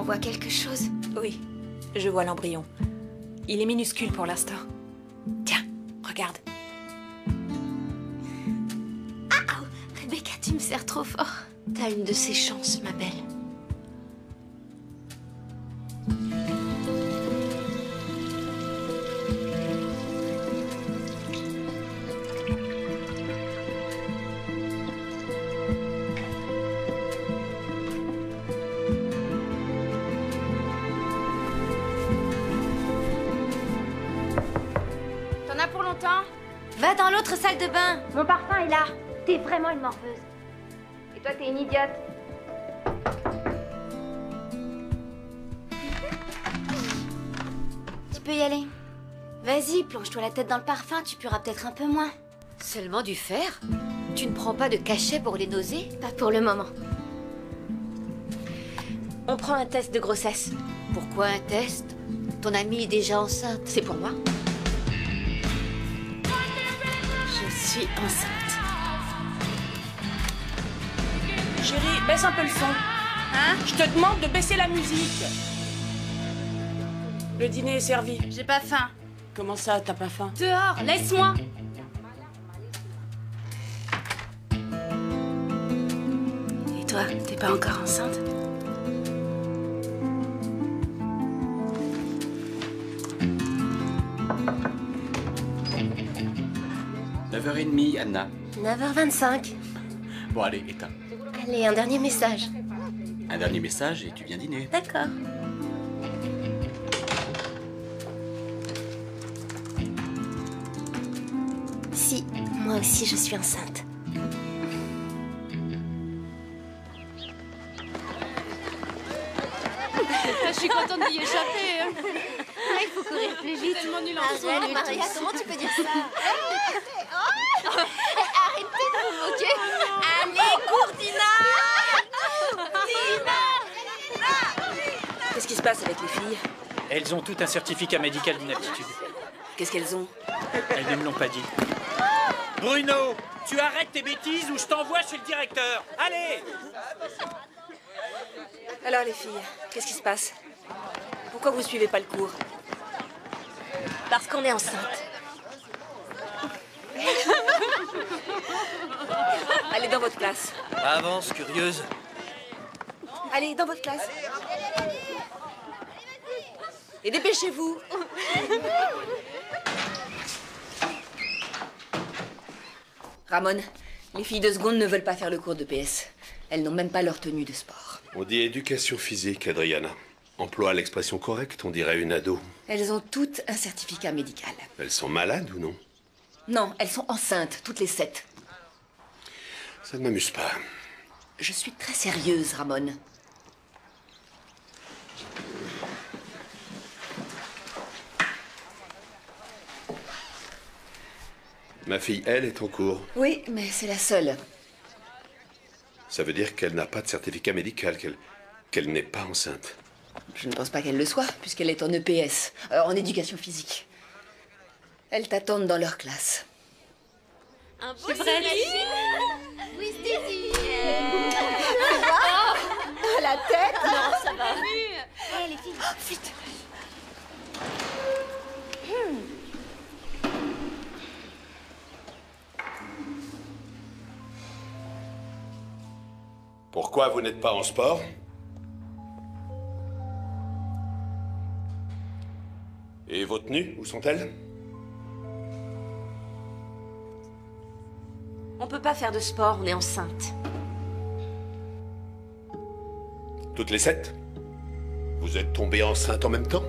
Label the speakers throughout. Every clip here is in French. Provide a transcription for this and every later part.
Speaker 1: On voit quelque chose?
Speaker 2: Oui, je vois l'embryon. Il est minuscule pour l'instant. Tiens, regarde.
Speaker 1: Ah oh, Rebecca, tu me serres trop fort.
Speaker 3: T'as une de ces chances, ma belle.
Speaker 1: T'en as pour longtemps? Va dans l'autre salle de bain. Mon parfum est là. T'es vraiment une morveuse. Et toi, t'es une idiote. Tu peux y aller. Vas-y, plonge-toi la tête dans le parfum, tu pueras peut-être un peu moins.
Speaker 3: Seulement du fer? Tu ne prends pas de cachet pour les nausées?
Speaker 1: Pas pour le moment.
Speaker 3: On prend un test de grossesse. Pourquoi un test? Ton amie est déjà enceinte. C'est pour moi?
Speaker 1: Je suis enceinte.
Speaker 2: Chérie, baisse un peu le son.
Speaker 1: Hein?
Speaker 2: Je te demande de baisser la musique. Le dîner est servi.
Speaker 1: J'ai pas faim.
Speaker 2: Comment ça, t'as pas faim?
Speaker 1: Dehors, laisse-moi. Et toi, t'es pas encore enceinte?
Speaker 4: « 9h30, Anna.
Speaker 1: 9h25.
Speaker 4: Bon, allez, éteins.
Speaker 1: Allez, un dernier message.
Speaker 4: Un dernier message et tu viens dîner.
Speaker 1: D'accord. Si, moi aussi je suis enceinte.
Speaker 5: Je suis contente d'y échapper.
Speaker 1: Ah, il faut courir plus vite.
Speaker 5: Tellement nul en
Speaker 1: Arrête,
Speaker 5: son.
Speaker 1: Maria, comment tu peux dire ça? Arrêtez de vous moquer. Allez, cours, Dina.
Speaker 2: Qu'est-ce qui se passe avec les filles?
Speaker 6: Elles ont toutes un certificat médical d'inaptitude.
Speaker 2: Qu'est-ce qu'elles ont?
Speaker 6: Elles ne me l'ont pas dit. Bruno, tu arrêtes tes bêtises ou je t'envoie chez le directeur. Allez!
Speaker 2: Alors les filles, qu'est-ce qui se passe? Pourquoi vous suivez pas le cours?
Speaker 1: Parce qu'on est enceinte.
Speaker 2: Allez dans votre classe.
Speaker 6: Avance, curieuse.
Speaker 2: Allez, dans votre classe. Et dépêchez-vous. Ramon, les filles de seconde ne veulent pas faire le cours de PS. Elles n'ont même pas leur tenue de sport.
Speaker 7: On dit éducation physique, Adriana. Emploie l'expression correcte, on dirait une ado.
Speaker 2: Elles ont toutes un certificat médical.
Speaker 7: Elles sont malades ou non?
Speaker 2: Non, elles sont enceintes, toutes les 7.
Speaker 7: Ça ne m'amuse pas.
Speaker 2: Je suis très sérieuse, Ramon.
Speaker 7: Ma fille, elle, est en cours.
Speaker 2: Oui, mais c'est la seule.
Speaker 7: Ça veut dire qu'elle n'a pas de certificat médical, qu'elle n'est pas enceinte.
Speaker 2: Je ne pense pas qu'elle le soit, puisqu'elle est en EPS, en éducation physique. Elles t'attendent dans leur classe.
Speaker 5: Un beau vrai.
Speaker 1: Oui, Stacy.
Speaker 2: À la tête.
Speaker 5: Non, ça va.
Speaker 1: Allez, les filles.
Speaker 2: Vite.
Speaker 7: Pourquoi vous n'êtes pas en sport? Et vos tenues, où sont-elles?
Speaker 3: On peut pas faire de sport, on est enceinte.
Speaker 7: Toutes les 7? Vous êtes tombées enceintes en même temps?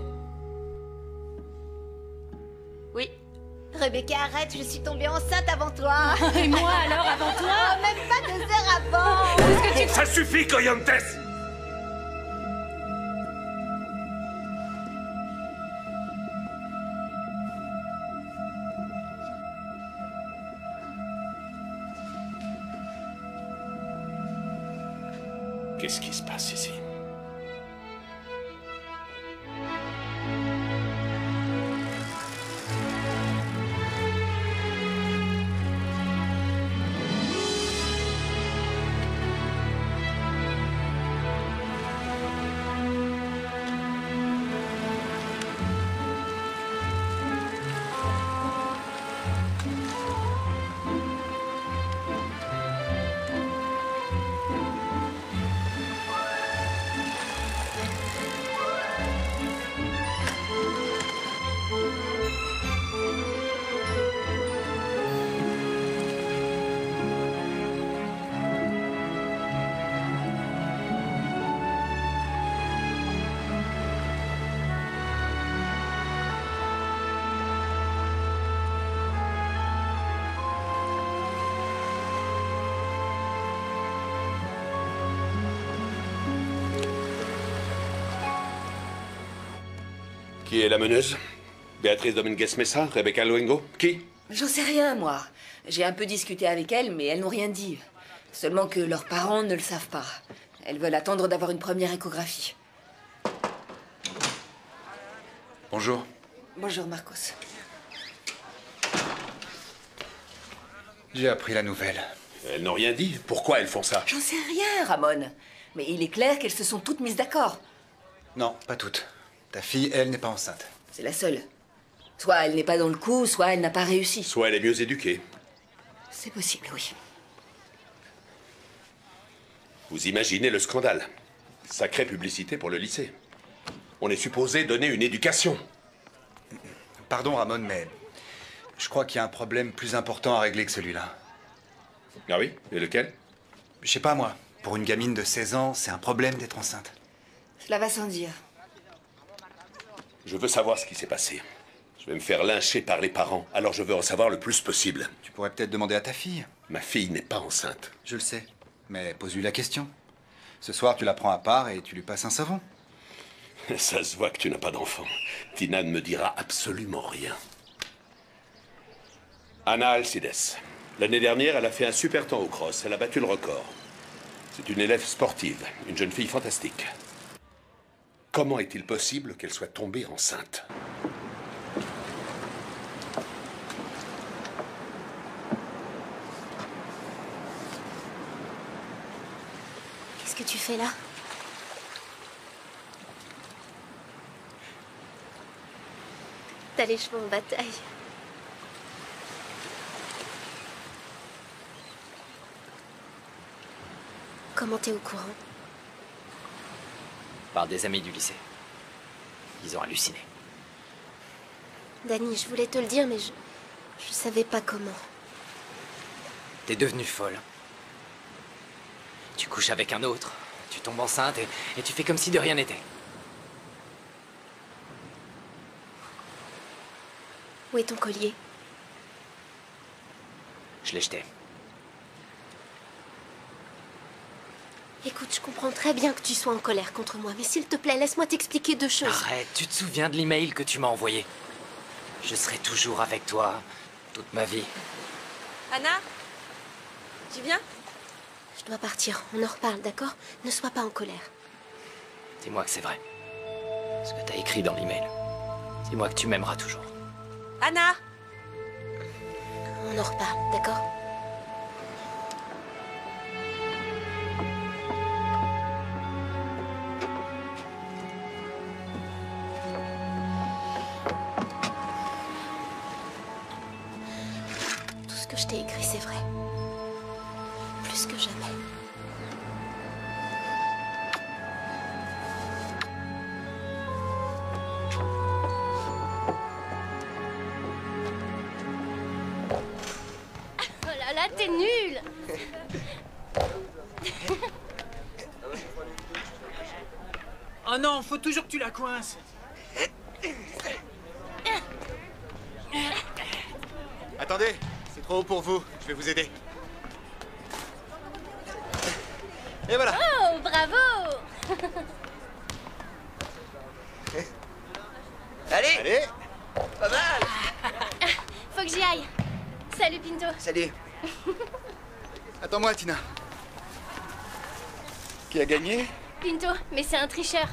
Speaker 3: Oui.
Speaker 1: Rebecca, arrête, je suis tombée enceinte avant toi.
Speaker 5: Et moi alors, avant toi?
Speaker 1: Oh, même pas 2 heures avant.
Speaker 7: Ça suffit, Coyantes! Qu'est-ce qui se passe ici? Qui est la meneuse? Béatrice Dominguez Mesa? Rebecca Luengo? Qui?
Speaker 2: J'en sais rien, moi. J'ai un peu discuté avec elles, mais elles n'ont rien dit. Seulement que leurs parents ne le savent pas. Elles veulent attendre d'avoir une première échographie.
Speaker 8: Bonjour.
Speaker 2: Bonjour, Marcos.
Speaker 8: J'ai appris la nouvelle.
Speaker 7: Elles n'ont rien dit. Pourquoi elles font ça?
Speaker 2: J'en sais rien, Ramon. Mais il est clair qu'elles se sont toutes mises d'accord.
Speaker 8: Non, pas toutes. Ta fille, elle, n'est pas enceinte.
Speaker 2: C'est la seule. Soit elle n'est pas dans le coup, soit elle n'a pas réussi.
Speaker 7: Soit elle est mieux éduquée.
Speaker 2: C'est possible, oui.
Speaker 7: Vous imaginez le scandale. Sacrée publicité pour le lycée. On est supposé donner une éducation.
Speaker 8: Pardon, Ramon, mais je crois qu'il y a un problème plus important à régler que celui-là.
Speaker 7: Ah oui? Et lequel?
Speaker 8: Je sais pas, moi. Pour une gamine de 16 ans, c'est un problème d'être enceinte.
Speaker 2: Cela va sans dire.
Speaker 7: Je veux savoir ce qui s'est passé. Je vais me faire lyncher par les parents, alors je veux en savoir le plus possible.
Speaker 8: Tu pourrais peut-être demander à ta fille.
Speaker 7: Ma fille n'est pas enceinte.
Speaker 8: Je le sais. Mais pose-lui la question. Ce soir, tu la prends à part et tu lui passes un savon.
Speaker 7: Ça se voit que tu n'as pas d'enfant. Tina ne me dira absolument rien. Anna Alcides. L'année dernière, elle a fait un super temps au cross. Elle a battu le record. C'est une élève sportive, une jeune fille fantastique. Comment est-il possible qu'elle soit tombée enceinte?
Speaker 1: Qu'est-ce que tu fais là? T'as les cheveux en bataille. Comment t'es au courant?
Speaker 9: Par des amis du lycée. Ils ont halluciné.
Speaker 1: Dani, je voulais te le dire, mais je savais pas comment.
Speaker 9: T'es devenue folle. Tu couches avec un autre, tu tombes enceinte et tu fais comme si de rien n'était.
Speaker 1: Où est ton collier?
Speaker 9: Je l'ai jeté.
Speaker 1: Écoute, je comprends très bien que tu sois en colère contre moi, mais s'il te plaît, laisse-moi t'expliquer deux choses.
Speaker 9: Arrête, tu te souviens de l'email que tu m'as envoyé? Je serai toujours avec toi, toute ma vie.
Speaker 5: Anna? Tu viens?
Speaker 1: Je dois partir, on en reparle, d'accord? Ne sois pas en colère.
Speaker 9: Dis-moi que c'est vrai. Ce que t'as écrit dans l'email. Dis-moi que tu m'aimeras toujours.
Speaker 5: Anna?
Speaker 1: On en reparle, d'accord? Tout ce que je t'ai écrit, c'est vrai. Plus que jamais.
Speaker 5: Oh là là, t'es nul!
Speaker 6: Oh non, faut toujours que tu la coinces.
Speaker 8: Attendez, c'est trop haut pour vous. Je vais vous aider. Et voilà.
Speaker 5: Oh, bravo!
Speaker 10: Allez,
Speaker 8: Allez.
Speaker 10: pas mal.
Speaker 5: Faut que j'y aille. Salut, Pinto.
Speaker 10: Salut.
Speaker 8: Attends-moi, Tina. Qui a gagné?
Speaker 5: Pinto, mais c'est un tricheur.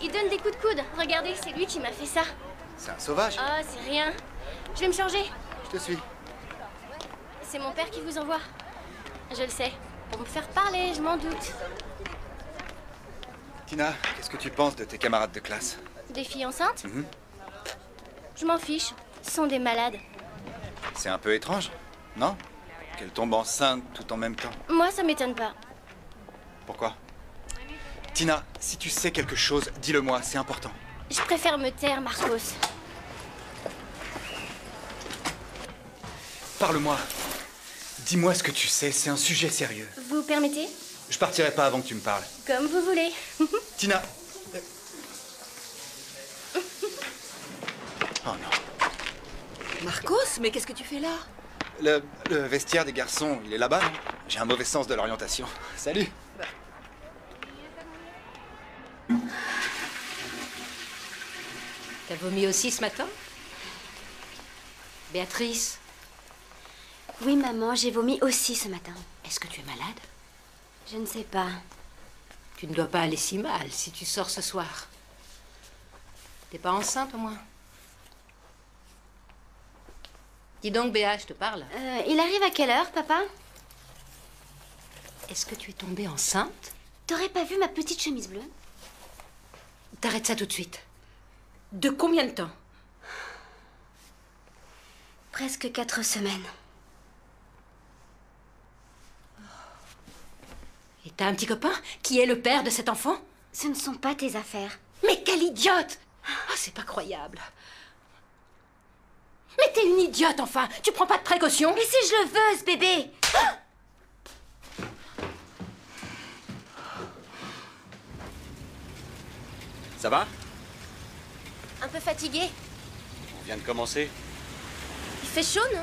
Speaker 5: Il donne des coups de coude. Regardez, c'est lui qui m'a fait ça.
Speaker 8: C'est un sauvage.
Speaker 5: Oh, c'est rien. Je vais me changer.
Speaker 8: Je te suis.
Speaker 5: C'est mon père qui vous envoie. Je le sais. Pour me faire parler, je m'en doute.
Speaker 8: Tina, qu'est-ce que tu penses de tes camarades de classe?
Speaker 5: Des filles enceintes?
Speaker 8: Mhm.
Speaker 5: Je m'en fiche. Ce sont des malades.
Speaker 8: C'est un peu étrange, non? Qu'elle tombe enceinte tout en même temps.
Speaker 5: Moi, ça m'étonne pas.
Speaker 8: Pourquoi? Tina, si tu sais quelque chose, dis-le-moi, c'est important.
Speaker 5: Je préfère me taire, Marcos.
Speaker 8: Parle-moi. Dis-moi ce que tu sais, c'est un sujet sérieux.
Speaker 5: Vous permettez?
Speaker 8: Je partirai pas avant que tu me parles.
Speaker 5: Comme vous voulez.
Speaker 8: Tina. Oh non.
Speaker 2: Marcos, mais qu'est-ce que tu fais là?
Speaker 8: Le vestiaire des garçons, il est là-bas, non? J'ai un mauvais sens de l'orientation. Salut.
Speaker 3: T'as vomi aussi ce matin? Béatrice?
Speaker 1: Oui, maman, j'ai vomi aussi ce matin.
Speaker 3: Est-ce que tu es malade?
Speaker 1: Je ne sais pas.
Speaker 3: Tu ne dois pas aller si mal si tu sors ce soir. T'es pas enceinte au moins? Dis donc, Béa, je te parle.
Speaker 1: Il arrive à quelle heure, papa?
Speaker 3: Est-ce que tu es tombée enceinte?
Speaker 1: T'aurais pas vu ma petite chemise bleue?
Speaker 3: T'arrêtes ça tout de suite. De combien de temps?
Speaker 1: Presque 4 semaines.
Speaker 3: Et t'as un petit copain? Qui est le père de cet enfant?
Speaker 1: Ce ne sont pas tes affaires.
Speaker 3: Mais quelle idiote! Oh, c'est pas croyable. Mais t'es une idiote, enfin! Tu prends pas de précautions?
Speaker 1: Mais si je le veux, ce bébé!
Speaker 4: Ça va?
Speaker 5: Un peu fatigué.
Speaker 4: On vient de commencer.
Speaker 5: Il fait chaud, non?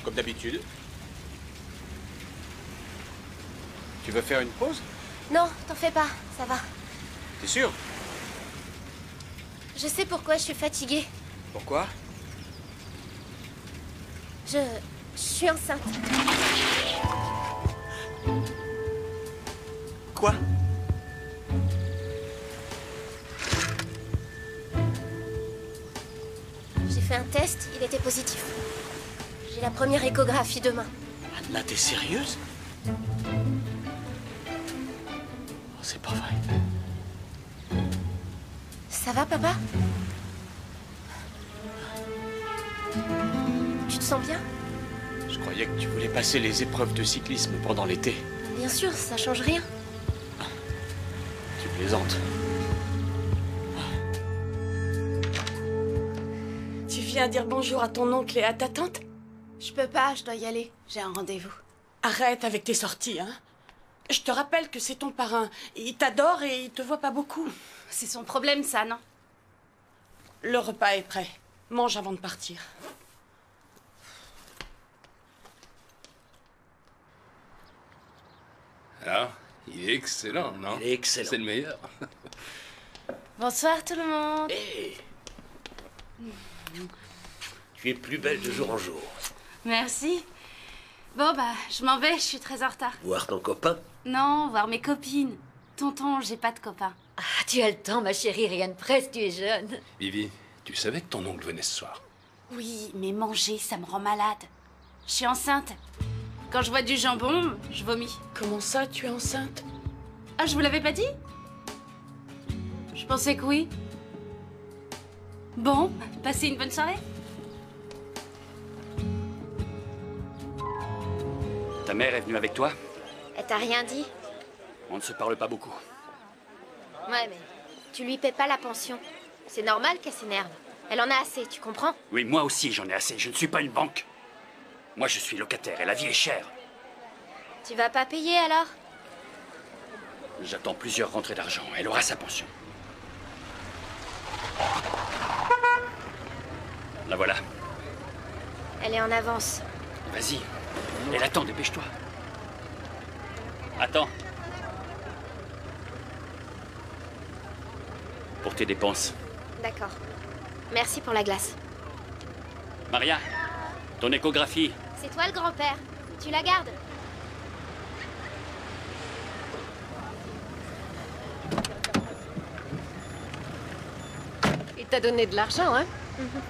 Speaker 4: Comme d'habitude. Tu veux faire une pause?
Speaker 5: Non, t'en fais pas, ça va.
Speaker 4: T'es sûr?
Speaker 5: Je sais pourquoi je suis fatiguée.
Speaker 4: Pourquoi?
Speaker 5: Je suis enceinte.
Speaker 6: Quoi?
Speaker 5: J'ai fait un test, il était positif. J'ai la première échographie demain.
Speaker 6: Anna, t'es sérieuse? Oh, c'est pas vrai.
Speaker 5: Ça va, papa? Tu te sens bien?
Speaker 6: Je croyais que tu voulais passer les épreuves de cyclisme pendant l'été.
Speaker 5: Bien sûr, ça change rien.
Speaker 6: Tu plaisantes.
Speaker 11: Tu viens dire bonjour à ton oncle et à ta tante?
Speaker 5: Je peux pas, je dois y aller. J'ai un rendez-vous.
Speaker 11: Arrête avec tes sorties, hein. Je te rappelle que c'est ton parrain. Il t'adore et il te voit pas beaucoup.
Speaker 5: C'est son problème, ça, non?
Speaker 11: Le repas est prêt. Mange avant de partir.
Speaker 7: Ah, il est excellent, non?
Speaker 6: Il est excellent.
Speaker 7: C'est le meilleur.
Speaker 5: Bonsoir, tout le monde.
Speaker 6: Hé! Tu es plus belle de jour en jour.
Speaker 12: Merci. Bon, bah, je m'en vais, je suis très en retard.
Speaker 9: Voir ton copain?
Speaker 12: Non, voir mes copines. Tonton, j'ai pas de copain.
Speaker 3: Ah, tu as le temps, ma chérie, rien ne presse, tu es jeune.
Speaker 7: Vivi, tu savais que ton oncle venait ce soir?
Speaker 12: Oui, mais manger, ça me rend malade. Je suis enceinte. Quand je vois du jambon, je vomis.
Speaker 11: Comment ça, tu es enceinte?
Speaker 12: Ah, je vous l'avais pas dit? Je pensais que oui. Bon, passez une bonne soirée.
Speaker 4: Ta mère est venue avec toi?
Speaker 1: Elle t'a rien dit?
Speaker 4: On ne se parle pas beaucoup.
Speaker 1: Ouais, mais tu lui paies pas la pension. C'est normal qu'elle s'énerve. Elle en a assez, tu comprends?
Speaker 4: Oui, moi aussi j'en ai assez. Je ne suis pas une banque. Moi je suis locataire et la vie est chère.
Speaker 1: Tu vas pas payer alors?
Speaker 4: J'attends plusieurs rentrées d'argent. Elle aura sa pension. La voilà.
Speaker 1: Elle est en avance.
Speaker 4: Vas-y. Elle attend, dépêche-toi. Attends. Pour tes dépenses.
Speaker 1: D'accord. Merci pour la glace.
Speaker 4: Maria, ton échographie.
Speaker 1: C'est toi le grand-père. Tu la gardes?
Speaker 3: Il t'a donné de l'argent, hein?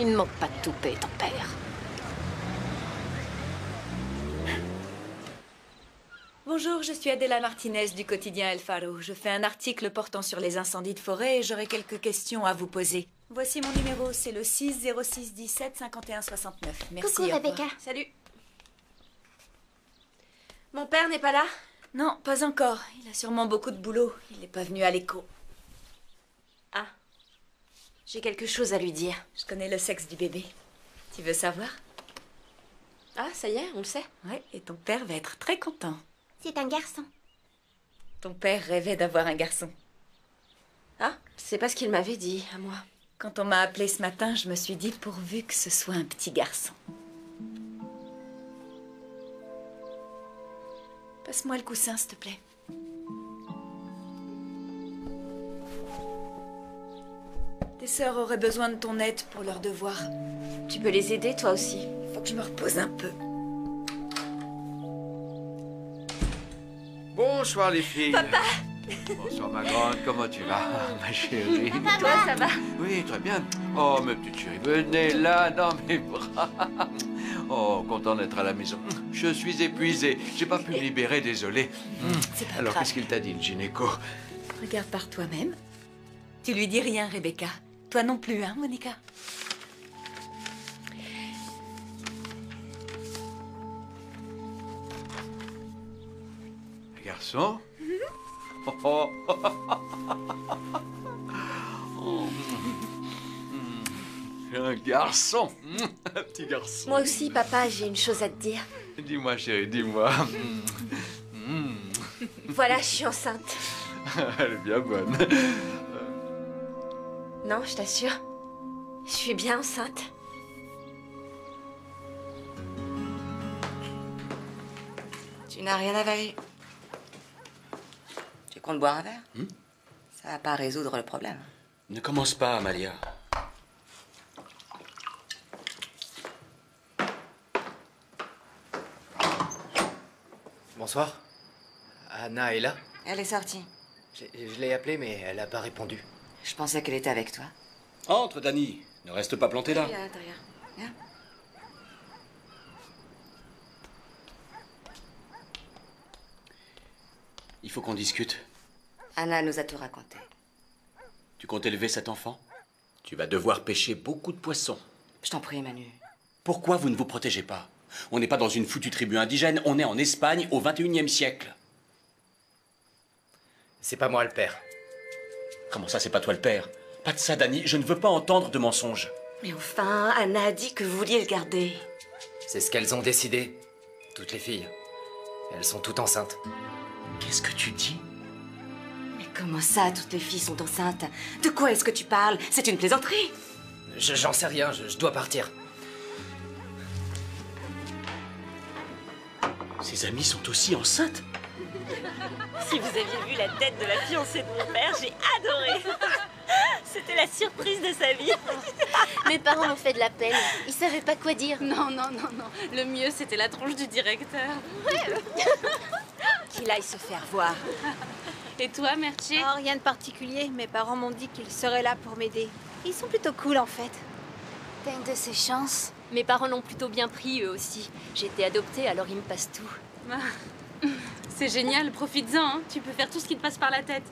Speaker 3: Il ne manque pas de toupet, ton père.
Speaker 2: Bonjour, je suis Adela Martinez du quotidien El Faro. Je fais un article portant sur les incendies de forêt et j'aurai quelques questions à vous poser. Voici mon numéro, c'est le 6 06 17 51 69. Merci.
Speaker 1: Coucou
Speaker 2: au revoir.
Speaker 1: Rebecca.
Speaker 2: Salut. Mon père n'est pas là? Non, pas encore. Il a sûrement beaucoup de boulot. Il n'est pas venu à l'écho.
Speaker 1: Ah. J'ai quelque chose à lui dire.
Speaker 2: Je connais le sexe du bébé. Tu veux savoir?
Speaker 1: Ah, ça y est, on le sait.
Speaker 2: Ouais, et ton père va être très content.
Speaker 1: C'est un garçon.
Speaker 2: Ton père rêvait d'avoir un garçon.
Speaker 1: Ah, c'est pas ce qu'il m'avait dit, à moi.
Speaker 2: Quand on m'a appelée ce matin, je me suis dit pourvu que ce soit un petit garçon. Passe-moi le coussin, s'il te plaît. T'es sœurs auraient besoin de ton aide pour leurs devoirs.
Speaker 3: Tu peux les aider, toi aussi.
Speaker 2: Faut que je me repose un peu.
Speaker 13: Bonsoir les filles.
Speaker 3: Papa!
Speaker 13: Bonsoir ma grande, comment tu vas, ma chérie?
Speaker 3: Toi, ça va?
Speaker 13: Oui, très bien. Oh, ma petite chérie, venez là, dans mes bras. Oh, content d'être à la maison. Je suis épuisé, j'ai pas pu me libérer, désolé.
Speaker 2: C'est pas
Speaker 13: Alors,
Speaker 2: grave.
Speaker 13: qu'est-ce qu'il t'a dit, le gynéco?
Speaker 2: Regarde par toi-même. Tu lui dis rien, Rebecca. Toi non plus, hein, Monica?
Speaker 13: Garçon? Oh. Un garçon. Un petit garçon.
Speaker 3: Moi aussi, papa, j'ai une chose à te dire.
Speaker 13: Dis-moi, chérie, dis-moi.
Speaker 3: Voilà, je suis enceinte.
Speaker 13: Elle est bien bonne.
Speaker 3: Non, je t'assure. Je suis bien enceinte.
Speaker 14: Tu n'as rien avalé. Tu comptes boire un verre? Ça va pas résoudre le problème.
Speaker 4: Ne commence pas, Amalia.
Speaker 9: Bonsoir. Anna est là?
Speaker 14: Elle est sortie.
Speaker 9: Je l'ai appelée, mais elle n'a pas répondu.
Speaker 14: Je pensais qu'elle était avec toi.
Speaker 4: Entre, Dani. Ne reste pas planté là.
Speaker 14: Viens à l'intérieur. Viens.
Speaker 4: Il faut qu'on discute.
Speaker 14: Anna nous a tout raconté.
Speaker 4: Tu comptes élever cet enfant? Tu vas devoir pêcher beaucoup de poissons.
Speaker 14: Je t'en prie, Manu.
Speaker 4: Pourquoi vous ne vous protégez pas? On n'est pas dans une foutue tribu indigène, on est en Espagne au XXIe siècle.
Speaker 9: C'est pas moi le père.
Speaker 4: Comment ça, c'est pas toi le père? Pas de ça, Dani, je ne veux pas entendre de mensonges.
Speaker 14: Mais enfin, Anna a dit que vous vouliez le garder.
Speaker 9: C'est ce qu'elles ont décidé. Toutes les filles. Elles sont toutes enceintes.
Speaker 4: Qu'est-ce que tu dis?
Speaker 14: Mais comment ça, toutes les filles sont enceintes? De quoi est-ce que tu parles? C'est une plaisanterie.
Speaker 9: J'en sais rien, je dois partir.
Speaker 4: Ses amies sont aussi enceintes?
Speaker 15: Si vous aviez vu la tête de la fiancée de mon père, j'ai adoré. C'était la surprise de sa vie.
Speaker 1: Mes parents m'ont fait de la peine. Ils savaient pas quoi dire.
Speaker 12: Non, non, non, non. Le mieux, c'était la tronche du directeur.
Speaker 3: Qu'il aille se faire voir.
Speaker 12: Et toi, Mertier?
Speaker 16: Oh, rien de particulier. Mes parents m'ont dit qu'ils seraient là pour m'aider. Ils sont plutôt cool, en fait.
Speaker 1: T'as une de ces chances. Mes parents l'ont plutôt bien pris, eux aussi. J'ai été adoptée, alors ils me passent tout.
Speaker 12: C'est génial, profites-en, hein. Tu peux faire tout ce qui te passe par la tête.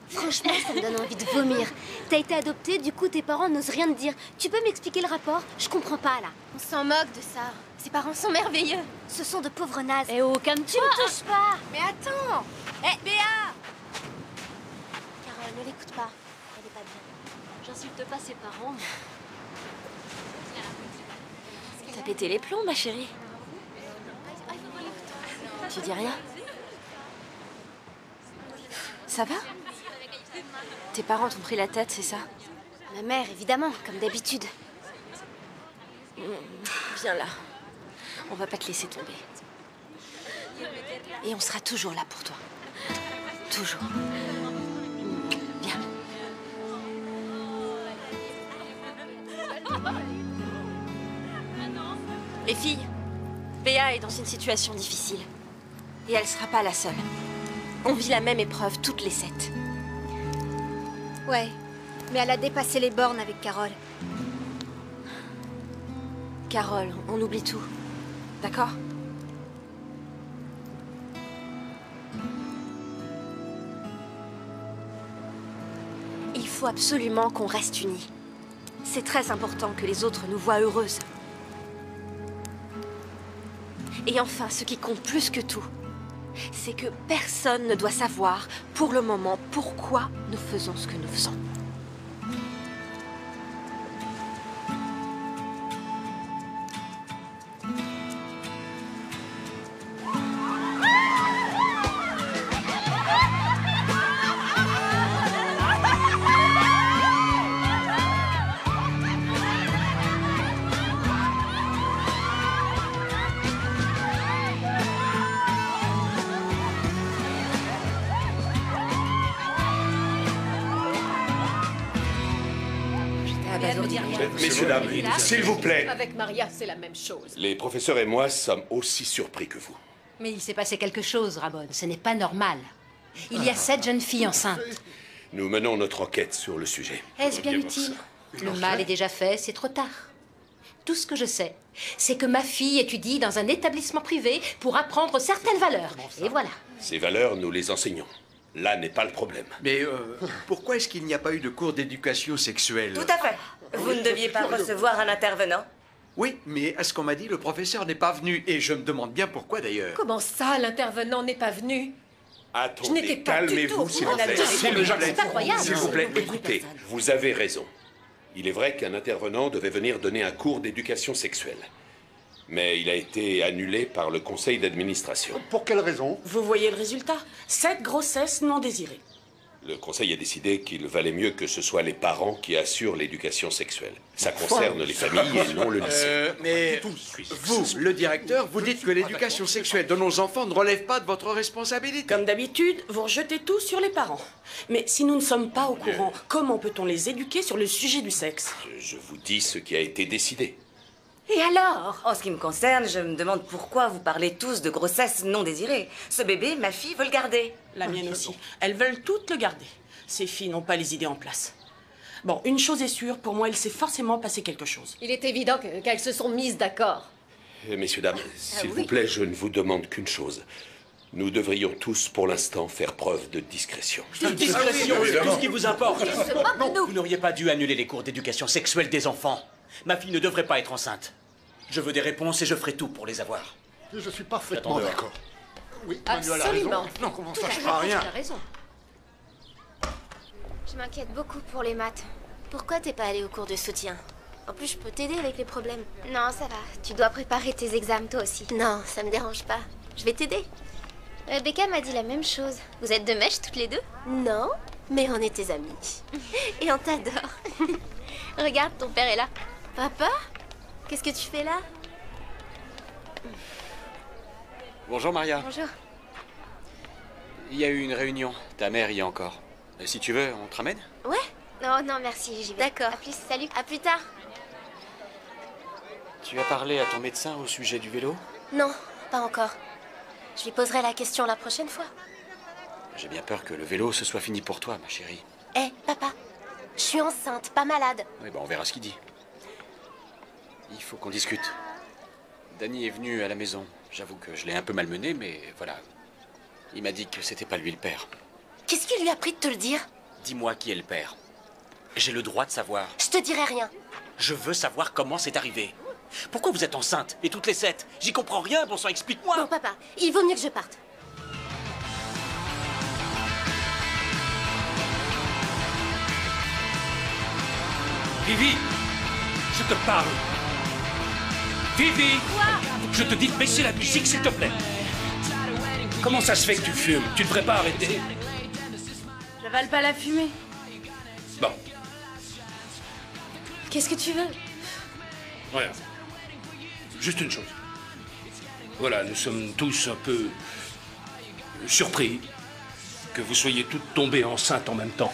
Speaker 1: Franchement, ça me donne envie de vomir. T'as été adoptée, du coup tes parents n'osent rien te dire. Tu peux m'expliquer le rapport? Je comprends pas, là. On s'en moque de ça. Ses parents sont merveilleux. Ce sont de pauvres nazes. Eh oh, calme-toi. Tu me touches pas. Mais attends. Eh, Béa! Carole, ne l'écoute pas. Elle est pas bien. J'insulte pas ses parents, moi. T'as pété les plombs, ma chérie. Tu dis rien? Ça va? Tes parents t'ont pris la tête, c'est ça? Ma mère, évidemment, comme d'habitude. Viens là. On va pas te laisser tomber. Et on sera toujours là pour toi. Toujours. Viens. Les filles, Béa est dans une situation difficile. Et elle sera pas la seule. On vit la même épreuve toutes les 7.
Speaker 16: Ouais, mais elle a dépassé les bornes avec Carole.
Speaker 1: Carole, on oublie tout. D'accord? Il faut absolument qu'on reste unis. C'est très important que les autres nous voient heureuses. Et enfin, ce qui compte plus que tout, c'est que personne ne doit savoir, pour le moment, pourquoi nous faisons ce que nous faisons.
Speaker 3: m'abasourdir.
Speaker 7: Messieurs, dames, s'il vous plaît.
Speaker 17: Avec Maria, c'est la même chose.
Speaker 7: Les professeurs et moi sommes aussi surpris que vous.
Speaker 17: Mais il s'est passé quelque chose, Ramon. Ce n'est pas normal. Il y a 7 jeunes filles enceintes.
Speaker 7: Nous menons notre enquête sur le sujet.
Speaker 17: Est-ce bien utile? Le mal est déjà fait, c'est trop tard. Tout ce que je sais, c'est que ma fille étudie dans un établissement privé pour apprendre certaines valeurs. Et voilà.
Speaker 7: Ces valeurs, nous les enseignons. Là n'est pas le problème.
Speaker 13: Mais pourquoi est-ce qu'il n'y a pas eu de cours d'éducation sexuelle?
Speaker 15: Tout à fait. Vous ne deviez pas recevoir un intervenant?
Speaker 13: Oui, mais à ce qu'on m'a dit, le professeur n'est pas venu. Et je me demande bien pourquoi d'ailleurs.
Speaker 17: Comment ça, l'intervenant n'est pas venu? Je n'étais
Speaker 7: Attendez,
Speaker 17: pas du tout
Speaker 7: calmez-vous,
Speaker 17: au
Speaker 7: s'il
Speaker 17: courant
Speaker 7: vous plaît.
Speaker 17: de ça.
Speaker 7: S'il vous plaît,
Speaker 17: C'est pas croyable.
Speaker 7: s'il vous plaît, écoutez, vous avez raison. Il est vrai qu'un intervenant devait venir donner un cours d'éducation sexuelle. Mais il a été annulé par le conseil d'administration.
Speaker 8: Pour quelle raison?
Speaker 11: Vous voyez le résultat? 7 grossesses non désirées.
Speaker 7: Le conseil a décidé qu'il valait mieux que ce soit les parents qui assurent l'éducation sexuelle. Ça concerne les familles et non le lycée.
Speaker 13: Mais vous, le directeur, vous dites que l'éducation sexuelle de nos enfants ne relève pas de votre responsabilité.
Speaker 11: Comme d'habitude, vous rejetez tout sur les parents. Mais si nous ne sommes pas au courant, comment peut-on les éduquer sur le sujet du sexe?
Speaker 7: Je vous dis ce qui a été décidé.
Speaker 15: Et alors? En ce qui me concerne, je me demande pourquoi vous parlez tous de grossesse non désirée. Ce bébé, ma fille veut le garder.
Speaker 11: La mienne aussi. Elles veulent toutes le garder. Ces filles n'ont pas les idées en place. Bon, une chose est sûre, pour moi, il s'est forcément passé quelque chose.
Speaker 17: Il est évident qu'elles se sont mises d'accord.
Speaker 7: Messieurs, dames, s'il vous plaît, je ne vous demande qu'une chose. Nous devrions tous, pour l'instant, faire preuve de discrétion.
Speaker 4: Discrétion, c'est tout ce qui vous importe.
Speaker 17: Non,
Speaker 4: Vous n'auriez pas dû annuler les cours d'éducation sexuelle des enfants. Ma fille ne devrait pas être enceinte. Je veux des réponses et je ferai tout pour les avoir.
Speaker 8: Je suis parfaitement d'accord. Oui, Manuel a
Speaker 17: Absolument.
Speaker 8: raison. Non, comment ça,
Speaker 1: Tout à
Speaker 8: je
Speaker 1: fait,
Speaker 8: ferai rien.
Speaker 17: Tu as raison.
Speaker 1: Je m'inquiète beaucoup pour les maths. Pourquoi t'es pas allé au cours de soutien? En plus, je peux t'aider avec les problèmes. Non, ça va. Tu dois préparer tes examens toi aussi. Non, ça me dérange pas. Je vais t'aider. Rebecca m'a dit la même chose. Vous êtes de mèche toutes les deux? Non, mais on est tes amis. Et on t'adore. Regarde, ton père est là. Papa? Qu'est-ce que tu fais là?
Speaker 4: Bonjour Maria.
Speaker 1: Bonjour.
Speaker 4: Il y a eu une réunion. Ta mère y est encore. Si tu veux, on te ramène?
Speaker 1: Ouais? Non, non, merci, j'y vais. D'accord. À plus, salut. À plus tard.
Speaker 4: Tu as parlé à ton médecin au sujet du vélo?
Speaker 1: Non, pas encore. Je lui poserai la question la prochaine fois.
Speaker 4: J'ai bien peur que le vélo se soit fini pour toi, ma chérie.
Speaker 1: Hé, papa, je suis enceinte, pas malade.
Speaker 4: Oui, on verra ce qu'il dit. Il faut qu'on discute. Danny est venu à la maison. J'avoue que je l'ai un peu malmené, mais voilà. Il m'a dit que c'était pas lui le père.
Speaker 1: Qu'est-ce qui lui a pris de te le dire?
Speaker 4: Dis-moi qui est le père. J'ai le droit de savoir.
Speaker 1: Je te dirai rien.
Speaker 4: Je veux savoir comment c'est arrivé. Pourquoi vous êtes enceinte? Et toutes les 7? J'y comprends rien, bon sang, explique-moi.
Speaker 1: Bon, papa, il vaut mieux que je parte.
Speaker 6: Vivi, je te parle. Vivi, je te dis de baisser la musique, s'il te plaît. Comment ça se fait que tu fumes? Tu ne devrais pas arrêter.
Speaker 12: J'avale pas la fumée.
Speaker 6: Bon,
Speaker 1: Qu'est-ce que tu veux?
Speaker 6: voilà. Juste une chose. Voilà, nous sommes tous un peu surpris que vous soyez toutes tombées enceintes en même temps.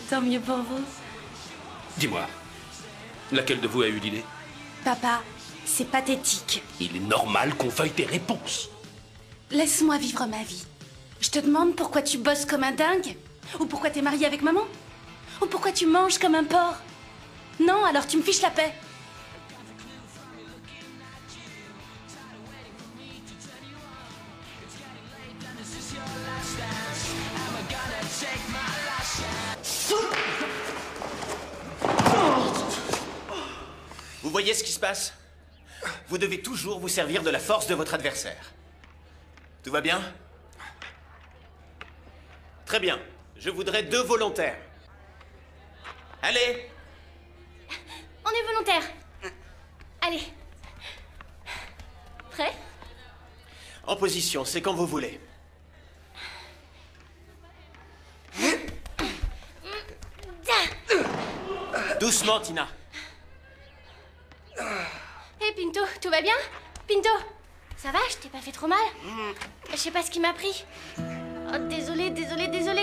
Speaker 12: Tant mieux pour vous.
Speaker 6: Dis-moi, laquelle de vous a eu l'idée?
Speaker 12: Papa, c'est pathétique.
Speaker 6: Il est normal qu'on veuille des réponses.
Speaker 12: Laisse-moi vivre ma vie. Je te demande pourquoi tu bosses comme un dingue? Ou pourquoi t'es marié avec maman? Ou pourquoi tu manges comme un porc? Non, alors tu me fiches la paix.
Speaker 18: Vous voyez ce qui se passe? Vous devez toujours vous servir de la force de votre adversaire. Tout va bien? Très bien. Je voudrais 2 volontaires. Allez!
Speaker 1: On est volontaire. Allez. Prêt?
Speaker 18: En position, c'est quand vous voulez. Doucement, Tina.
Speaker 1: Hé, Pinto, tout va bien? Pinto, ça va? Je t'ai pas fait trop mal? Je sais pas ce qui m'a pris. Oh, désolé, désolé, désolé.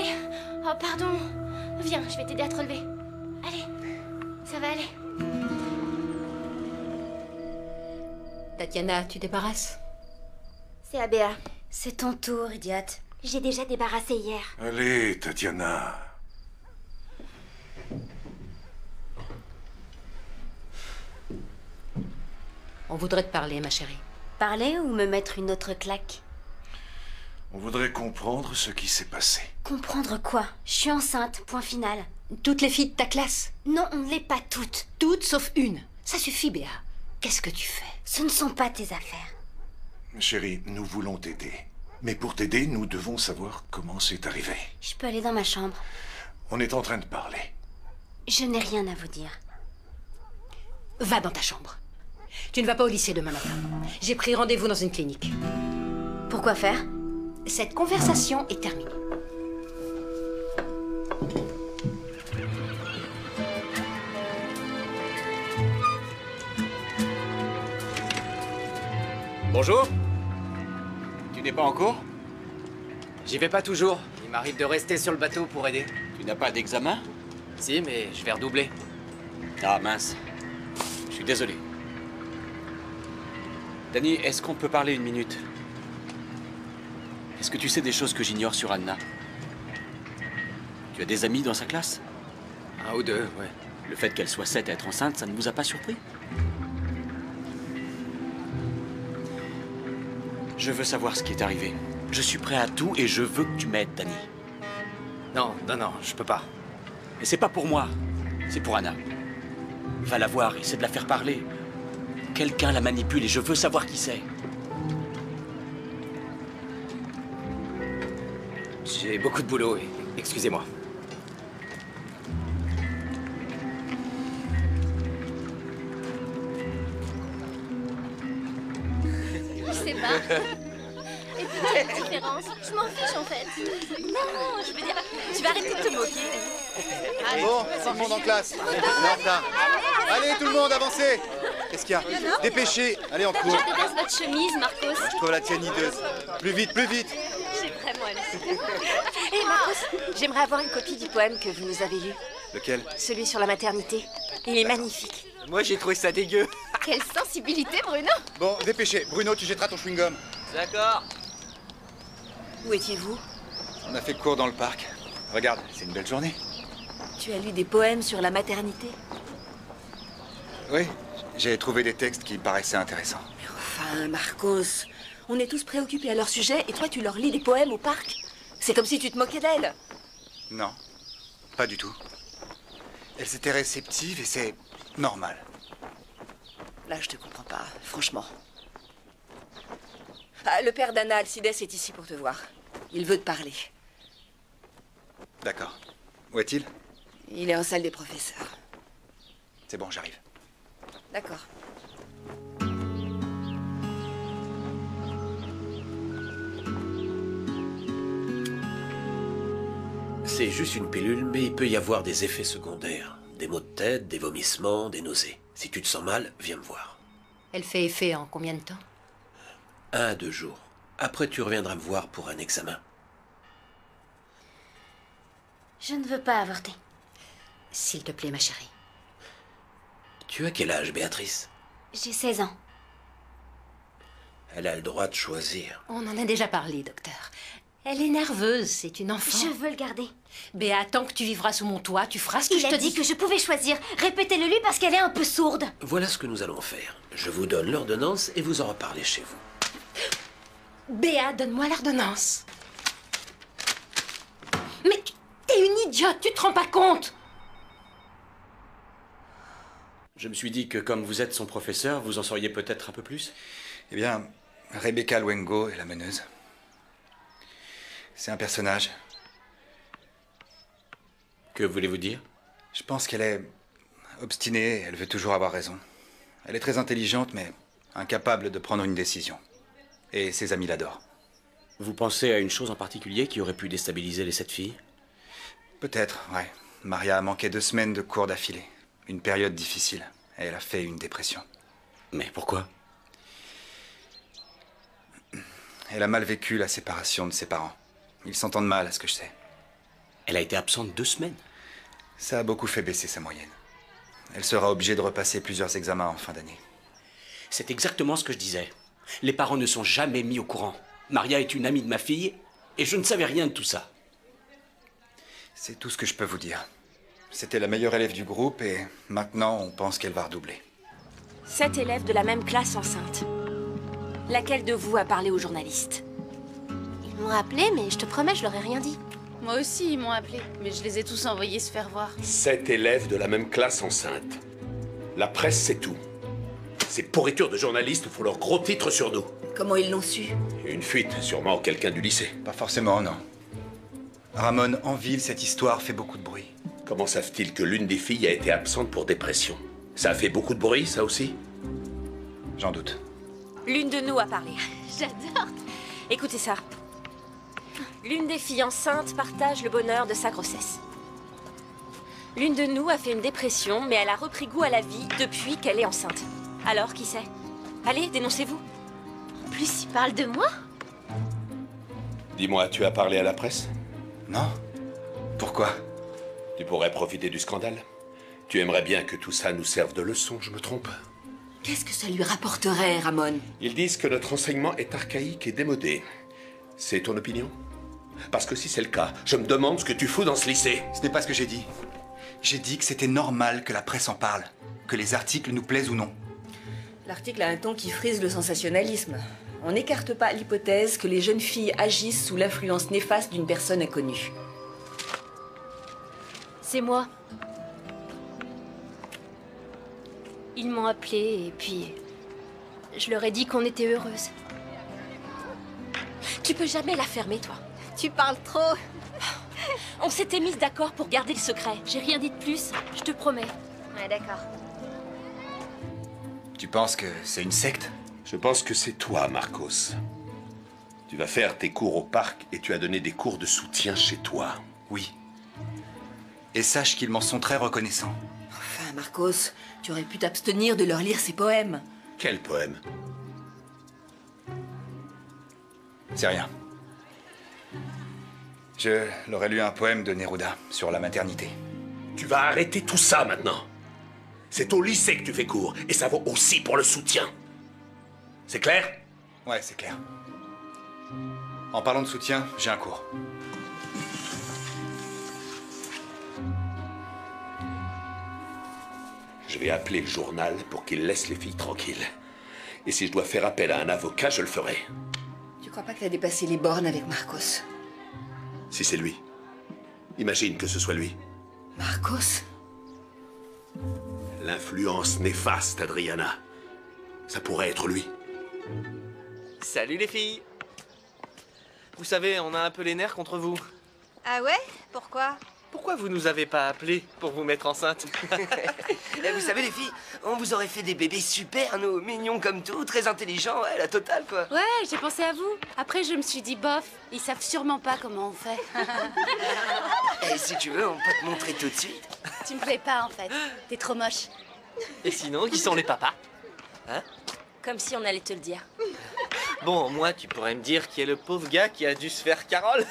Speaker 1: Oh, pardon. Viens, je vais t'aider à te relever. Allez, ça va aller.
Speaker 17: Tatiana, tu débarrasses?
Speaker 1: C'est Abéa. C'est ton tour, idiote. J'ai déjà débarrassé hier.
Speaker 19: Allez, Tatiana.
Speaker 17: On voudrait te parler, ma chérie.
Speaker 1: Parler ou me mettre une autre claque?
Speaker 19: On voudrait comprendre ce qui s'est passé.
Speaker 1: Comprendre quoi? Je suis enceinte, point final.
Speaker 17: Toutes les filles de ta classe?
Speaker 1: Non, on ne l'est pas toutes.
Speaker 17: Toutes sauf une. Ça suffit, Béa. Qu'est-ce que tu fais?
Speaker 1: Ce ne sont pas tes affaires.
Speaker 19: Chérie, nous voulons t'aider. Mais pour t'aider, nous devons savoir comment c'est arrivé.
Speaker 1: Je peux aller dans ma chambre.
Speaker 19: On est en train de parler.
Speaker 1: Je n'ai rien à vous dire.
Speaker 17: Va dans ta chambre. Tu ne vas pas au lycée demain matin. J'ai pris rendez-vous dans une clinique.
Speaker 1: Pourquoi faire?
Speaker 17: Cette conversation est terminée.
Speaker 4: Bonjour. Tu n'es pas en cours?
Speaker 9: J'y vais pas toujours. Il m'arrive de rester sur le bateau pour aider.
Speaker 4: Tu n'as pas d'examen?
Speaker 9: Si, mais je vais redoubler.
Speaker 4: Ah mince. Je suis désolé. Danny, est-ce qu'on peut parler une minute? Est-ce que tu sais des choses que j'ignore sur Anna? Tu as des amis dans sa classe?
Speaker 9: Un ou deux, ouais.
Speaker 4: Le fait qu'elle soit 7 à être enceinte, ça ne vous a pas surpris? Je veux savoir ce qui est arrivé. Je suis prêt à tout et je veux que tu m'aides, Danny.
Speaker 9: Non, je peux pas.
Speaker 4: Et c'est pas pour moi, c'est pour Anna. Va la voir, essaie de la faire parler. Quelqu'un la manipule et je veux savoir qui c'est.
Speaker 9: J'ai beaucoup de boulot, excusez-moi.
Speaker 5: Je sais pas. Et puis quelle différence? Je m'en fiche en fait. Non, je veux dire, tu vas arrêter de te moquer.
Speaker 8: Bon, tout le monde en classe. On est en retard. Allez, tout le monde, avancez. Qu'est-ce qu'il y a? Dépêchez. Allez, en cours.
Speaker 5: Je déteste votre chemise, Marcos.
Speaker 8: Je trouve la tienne hideuse. Plus vite, plus vite.
Speaker 5: J'ai vraiment halluciné.
Speaker 14: Hé, Marcos, j'aimerais avoir une copie du poème que vous nous avez lu.
Speaker 8: Lequel?
Speaker 14: Celui sur la maternité. Il est magnifique.
Speaker 9: Moi, j'ai trouvé ça dégueu.
Speaker 5: Quelle sensibilité, Bruno.
Speaker 8: Bon, dépêchez. Bruno, tu jetteras ton chewing-gum.
Speaker 9: D'accord.
Speaker 14: Où étiez-vous?
Speaker 8: On a fait cours dans le parc. Regarde, c'est une belle journée.
Speaker 2: Tu as lu des poèmes sur la maternité?
Speaker 8: Oui, j'ai trouvé des textes qui paraissaient intéressants.
Speaker 2: Enfin, Marcos, on est tous préoccupés à leur sujet et toi, tu leur lis des poèmes au parc? C'est comme si tu te moquais d'elles.
Speaker 8: Non, pas du tout. Elles étaient réceptives et c'est normal.
Speaker 2: Là, je te comprends pas, franchement. Ah, le père d'Anna, Alcides, est ici pour te voir. Il veut te parler.
Speaker 8: D'accord. Où est-il?
Speaker 2: Il est en salle des professeurs.
Speaker 8: C'est bon, j'arrive.
Speaker 2: D'accord.
Speaker 20: C'est juste une pilule, mais il peut y avoir des effets secondaires. Des maux de tête, des vomissements, des nausées. Si tu te sens mal, viens me voir.
Speaker 17: Elle fait effet en combien de temps?
Speaker 20: 1 à 2 jours. Après, tu reviendras me voir pour un examen.
Speaker 1: Je ne veux pas avorter.
Speaker 17: S'il te plaît, ma chérie.
Speaker 20: Tu as quel âge, Béatrice?
Speaker 1: J'ai 16 ans.
Speaker 20: Elle a le droit de choisir.
Speaker 17: On en a déjà parlé, docteur. Elle est nerveuse, c'est une enfant.
Speaker 1: Je veux le garder.
Speaker 17: Béa, tant que tu vivras sous mon toit, tu feras ce que je te dis.
Speaker 1: Il a dit que je pouvais choisir. Répétez-le lui parce qu'elle est un peu sourde.
Speaker 20: Voilà ce que nous allons faire. Je vous donne l'ordonnance et vous en reparlez chez vous.
Speaker 17: Béa, donne-moi l'ordonnance. Mais t'es une idiote, tu te rends pas compte?
Speaker 4: Je me suis dit que comme vous êtes son professeur, vous en sauriez peut-être un peu plus.
Speaker 8: Eh bien, Rebecca Luengo est la meneuse. C'est un personnage.
Speaker 4: Que voulez-vous dire?
Speaker 8: Je pense qu'elle est obstinée, elle veut toujours avoir raison. Elle est très intelligente, mais incapable de prendre une décision. Et ses amis l'adorent.
Speaker 4: Vous pensez à une chose en particulier qui aurait pu déstabiliser les 7 filles?
Speaker 8: Peut-être, ouais. Maria a manqué 2 semaines de cours d'affilée. Une période difficile. Et elle a fait une dépression.
Speaker 4: Mais pourquoi?
Speaker 8: Elle a mal vécu la séparation de ses parents. Ils s'entendent mal, à ce que je sais.
Speaker 4: Elle a été absente 2 semaines.
Speaker 8: Ça a beaucoup fait baisser sa moyenne. Elle sera obligée de repasser plusieurs examens en fin d'année.
Speaker 21: C'est exactement ce que je disais. Les parents ne sont jamais mis au courant. Maria est une amie de ma fille, et je ne savais rien de tout ça.
Speaker 8: C'est tout ce que je peux vous dire. C'était la meilleure élève du groupe, et maintenant, on pense qu'elle va redoubler.
Speaker 15: 7 élèves de la même classe enceinte. Laquelle de vous a parlé aux journalistes?
Speaker 1: Ils m'ont appelé, mais je te promets, je leur ai rien dit.
Speaker 12: Moi aussi, ils m'ont appelé, mais je les ai tous envoyés se faire voir.
Speaker 7: 7 élèves de la même classe enceinte. La presse, c'est tout. Ces pourritures de journalistes font leurs gros titres sur nous.
Speaker 14: Comment ils l'ont su?
Speaker 7: Une fuite, sûrement quelqu'un du lycée.
Speaker 8: Pas forcément, non. Ramon, en ville, cette histoire fait beaucoup de bruit.
Speaker 7: Comment savent-ils que l'une des filles a été absente pour dépression? Ça a fait beaucoup de bruit, ça aussi?
Speaker 8: J'en doute.
Speaker 15: L'une de nous a parlé.
Speaker 1: J'adore.
Speaker 15: Écoutez ça. L'une des filles enceintes partage le bonheur de sa grossesse. L'une de nous a fait une dépression, mais elle a repris goût à la vie depuis qu'elle est enceinte. Alors, qui c'est? Allez, dénoncez-vous.
Speaker 1: En plus, il parle de moi?
Speaker 7: Dis-moi, tu as parlé à la presse?
Speaker 8: Non. Pourquoi?
Speaker 7: Tu pourrais profiter du scandale. Tu aimerais bien que tout ça nous serve de leçon, je me trompe?
Speaker 14: Qu'est-ce que ça lui rapporterait, Ramon?
Speaker 7: Ils disent que notre enseignement est archaïque et démodé. C'est ton opinion? Parce que si c'est le cas, je me demande ce que tu fous dans ce lycée.
Speaker 8: Ce n'est pas ce que j'ai dit. J'ai dit que c'était normal que la presse en parle, que les articles nous plaisent ou non.
Speaker 2: L'article a un ton qui frise le sensationnalisme. On n'écarte pas l'hypothèse que les jeunes filles agissent sous l'influence néfaste d'une personne inconnue.
Speaker 1: C'est moi. Ils m'ont appelé et puis... je leur ai dit qu'on était heureuses.
Speaker 15: Tu peux jamais la fermer, toi.
Speaker 1: Tu parles trop.
Speaker 15: On s'était mis d'accord pour garder le secret.
Speaker 1: J'ai rien dit de plus, je te promets. Ouais, d'accord.
Speaker 8: Tu penses que c'est une secte?
Speaker 7: Je pense que c'est toi, Marcos. Tu vas faire tes cours au parc et tu as donné des cours de soutien chez toi.
Speaker 8: Oui. Et sache qu'ils m'en sont très reconnaissants.
Speaker 14: Enfin, Marcos, tu aurais pu t'abstenir de leur lire ces poèmes.
Speaker 7: Quel poème?
Speaker 8: C'est rien. Je leur ai lu un poème de Neruda sur la maternité.
Speaker 7: Tu vas arrêter tout ça maintenant. C'est au lycée que tu fais cours, et ça vaut aussi pour le soutien. C'est clair?
Speaker 8: Ouais, c'est clair. En parlant de soutien, j'ai un cours.
Speaker 7: Je vais appeler le journal pour qu'il laisse les filles tranquilles. Et si je dois faire appel à un avocat, je le ferai.
Speaker 14: Tu crois pas que t'as dépassé les bornes avec Marcos?
Speaker 7: Si c'est lui. Imagine que ce soit lui.
Speaker 14: Marcos?
Speaker 7: L'influence néfaste, Adriana. Ça pourrait être lui.
Speaker 10: Salut les filles. Vous savez, on a un peu les nerfs contre vous.
Speaker 16: Ah ouais? Pourquoi?
Speaker 10: Pourquoi vous nous avez pas appelés pour vous mettre enceinte?
Speaker 22: Vous savez les filles, on vous aurait fait des bébés super, nous, mignons comme tout, très intelligents, ouais, la totale quoi.
Speaker 12: Ouais, j'ai pensé à vous. Après, je me suis dit, bof, ils savent sûrement pas comment on fait.
Speaker 22: Et si tu veux, on peut te montrer tout de suite.
Speaker 12: Tu me plais pas, en fait. T'es trop moche.
Speaker 10: Et sinon, qui sont les papas? Hein?
Speaker 15: Comme si on allait te le dire.
Speaker 10: Bon, moi, tu pourrais me dire qui est le pauvre gars qui a dû se faire Carole?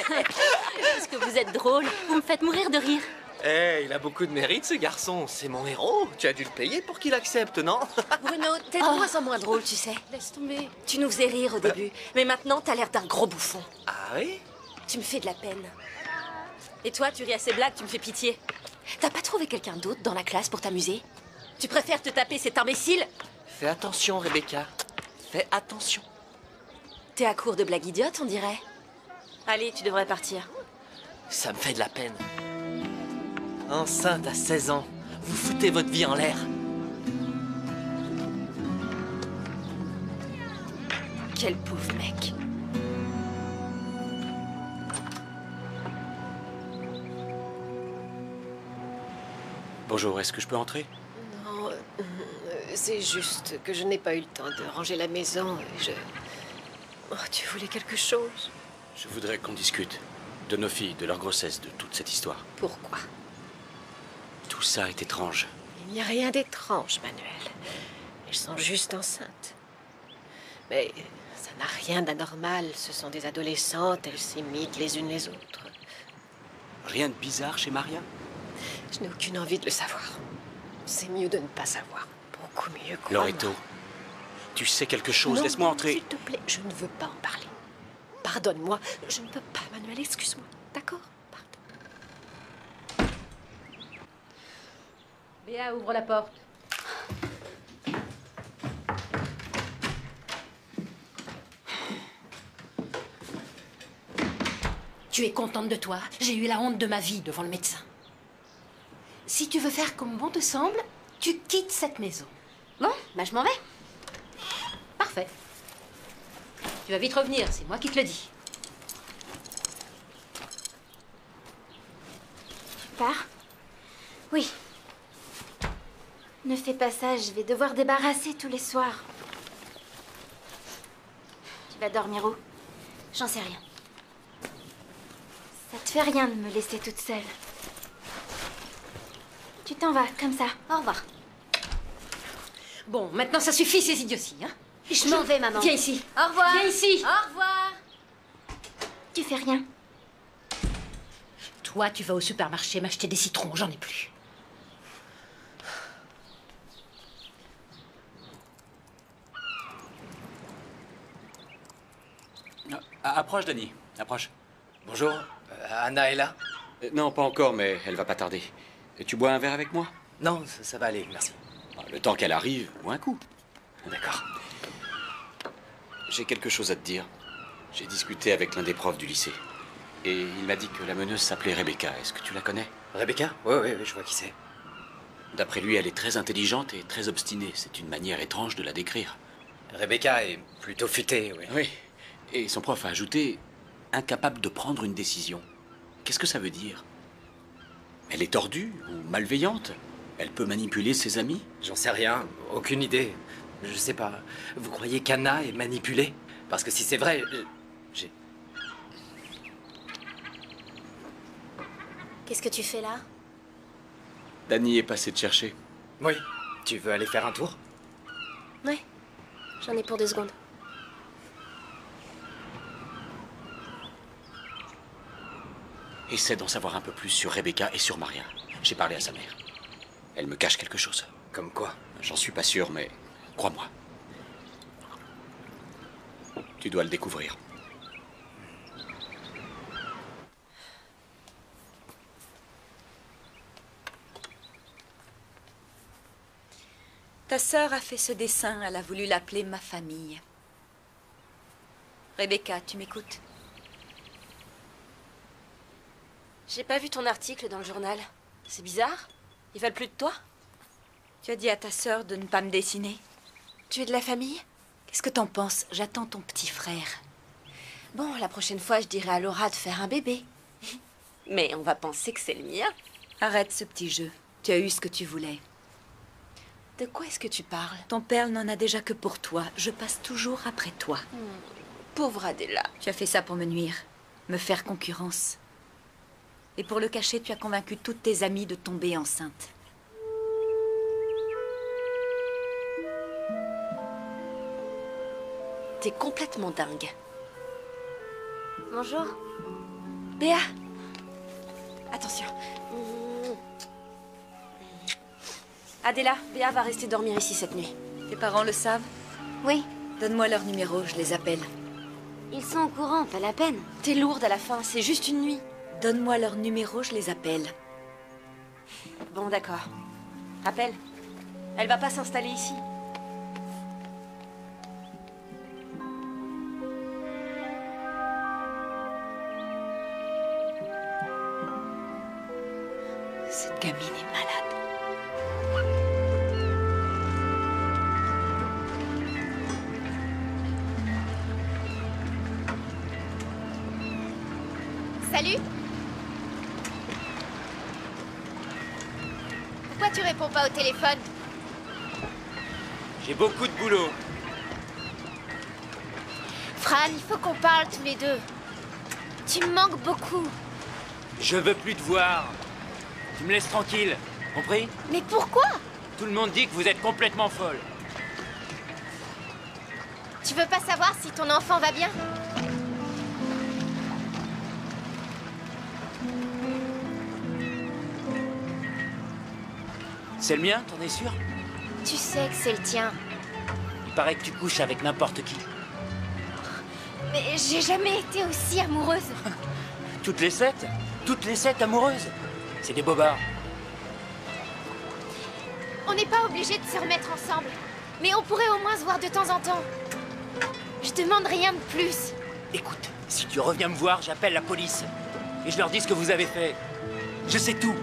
Speaker 15: Parce que vous êtes drôle. Vous me faites mourir de rire.
Speaker 10: Eh, il a beaucoup de mérite, ce garçon. C'est mon héros. Tu as dû le payer pour qu'il accepte, non?
Speaker 15: Bruno, t'es de moins en moins drôle, tu sais.
Speaker 12: Laisse tomber.
Speaker 15: Tu nous faisais rire au début, mais maintenant, t'as l'air d'un gros bouffon.
Speaker 10: Ah oui?
Speaker 15: Tu me fais de la peine. Et toi, tu ris à ces blagues, tu me fais pitié. T'as pas trouvé quelqu'un d'autre dans la classe pour t'amuser? Tu préfères te taper cet imbécile?
Speaker 10: Fais attention, Rebecca. Fais attention.
Speaker 15: T'es à court de blagues idiotes, on dirait. Allez, tu devrais partir.
Speaker 10: Ça me fait de la peine. Enceinte à 16 ans, vous foutez votre vie en l'air.
Speaker 15: Quel pauvre mec.
Speaker 21: Bonjour, est-ce que je peux entrer?
Speaker 23: Non, c'est juste que je n'ai pas eu le temps de ranger la maison et je... Oh, tu voulais quelque chose?
Speaker 21: Je voudrais qu'on discute de nos filles, de leur grossesse, de toute cette histoire.
Speaker 23: Pourquoi?
Speaker 21: Tout ça est étrange.
Speaker 23: Il n'y a rien d'étrange, Manuel. Elles sont juste enceintes. Mais ça n'a rien d'anormal. Ce sont des adolescentes, elles s'imitent les unes les autres.
Speaker 21: Rien de bizarre chez Maria?
Speaker 23: Je n'ai aucune envie de le savoir. C'est mieux de ne pas savoir. beaucoup mieux.
Speaker 21: Loreto, tu sais quelque chose? Laisse-moi entrer.
Speaker 23: S'il te plaît, je ne veux pas en parler. Pardonne-moi, je ne peux pas, Manuel, excuse-moi. D'accord?
Speaker 17: Béa, ouvre la porte. Tu es contente de toi? J'ai eu la honte de ma vie devant le médecin. Si tu veux faire comme bon te semble, tu quittes cette maison.
Speaker 1: Bon, bah je m'en vais.
Speaker 17: Parfait. Tu vas vite revenir, c'est moi qui te le dis.
Speaker 1: Tu pars? Oui. Ne fais pas ça, je vais devoir débarrasser tous les soirs. Tu vas dormir où? J'en sais rien. Ça te fait rien de me laisser toute seule. Tu t'en vas, comme ça. Au revoir.
Speaker 17: Bon, maintenant ça suffit ces idioties, hein?
Speaker 1: Je m'en vais, maman.
Speaker 17: Viens ici.
Speaker 1: Au revoir.
Speaker 17: Viens ici.
Speaker 1: Au revoir. Tu fais rien.
Speaker 17: Toi, tu vas au supermarché m'acheter des citrons, j'en ai plus.
Speaker 4: Approche, Dani. Approche.
Speaker 9: Bonjour. Anna est là?
Speaker 4: Non, pas encore, mais elle va pas tarder. Et tu bois un verre avec moi?
Speaker 9: Non, ça va aller, merci.
Speaker 4: Le temps qu'elle arrive, bois un coup.
Speaker 9: D'accord.
Speaker 4: J'ai quelque chose à te dire. J'ai discuté avec l'un des profs du lycée. Et il m'a dit que la meneuse s'appelait Rebecca. Est-ce que tu la connais?
Speaker 9: Rebecca? Oui, je vois qui c'est.
Speaker 4: D'après lui, elle est très intelligente et très obstinée. C'est une manière étrange de la décrire.
Speaker 9: Rebecca est plutôt futée, oui.
Speaker 4: Oui. Et son prof a ajouté « incapable de prendre une décision ». Qu'est-ce que ça veut dire? Elle est tordue ou malveillante? Elle peut manipuler ses amis?
Speaker 9: J'en sais rien, aucune idée. Je sais pas. Vous croyez qu'Anna est manipulée? Parce que si c'est vrai, j'ai...
Speaker 1: Qu'est-ce que tu fais là?
Speaker 4: Dani est passé te chercher.
Speaker 9: Oui. Tu veux aller faire un tour?
Speaker 1: Ouais. J'en ai pour 2 secondes.
Speaker 4: Essaie d'en savoir un peu plus sur Rebecca et sur Maria. J'ai parlé à sa mère. Elle me cache quelque chose.
Speaker 9: Comme quoi?
Speaker 4: J'en suis pas sûr, mais crois-moi. Tu dois le découvrir.
Speaker 2: Ta sœur a fait ce dessin, elle a voulu l'appeler Ma famille. Rebecca, tu m'écoutes?
Speaker 15: J'ai pas vu ton article dans le journal. C'est bizarre. Ils veulent plus de toi?
Speaker 2: Tu as dit à ta sœur de ne pas me dessiner.
Speaker 15: Tu es de la famille?
Speaker 2: Qu'est-ce que t'en penses? J'attends ton petit frère.
Speaker 15: Bon, la prochaine fois, je dirai à Laura de faire un bébé. Mais on va penser que c'est le mien.
Speaker 2: Arrête ce petit jeu. Tu as eu ce que tu voulais.
Speaker 15: De quoi est-ce que tu parles?
Speaker 2: Ton père n'en a déjà que pour toi. Je passe toujours après toi.
Speaker 15: Pauvre Adela.
Speaker 2: Tu as fait ça pour me nuire, me faire concurrence. Et pour le cacher, tu as convaincu toutes tes amies de tomber enceinte.
Speaker 15: T'es complètement dingue.
Speaker 1: Bonjour.
Speaker 15: Béa. Attention. Adela, Béa va rester dormir ici cette nuit.
Speaker 2: Tes parents le savent?
Speaker 1: Oui.
Speaker 2: Donne-moi leur numéro, je les appelle.
Speaker 1: Ils sont au courant, pas la peine.
Speaker 15: T'es lourde à la fin, c'est juste une nuit.
Speaker 2: Donne-moi leur numéro, je les appelle.
Speaker 15: Bon, d'accord. Rappelle, elle va pas s'installer ici.
Speaker 2: Cette gamine est malade.
Speaker 1: Salut. Pourquoi tu réponds pas au téléphone?
Speaker 10: J'ai beaucoup de boulot.
Speaker 1: Fran, il faut qu'on parle tous les deux. Tu me manques beaucoup.
Speaker 10: Je veux plus te voir. Tu me laisses tranquille, compris?
Speaker 1: Mais pourquoi?
Speaker 10: Tout le monde dit que vous êtes complètement folle.
Speaker 1: Tu veux pas savoir si ton enfant va bien?
Speaker 10: C'est le mien, t'en es sûr?
Speaker 1: Tu sais que c'est le tien.
Speaker 21: Il paraît que tu couches avec n'importe qui.
Speaker 1: Mais j'ai jamais été aussi amoureuse.
Speaker 21: Toutes les 7 amoureuses. C'est des bobards.
Speaker 1: On n'est pas obligé de se remettre ensemble. Mais on pourrait au moins se voir de temps en temps. Je demande rien de plus.
Speaker 21: Écoute, si tu reviens me voir, j'appelle la police. Et je leur dis ce que vous avez fait. Je sais tout.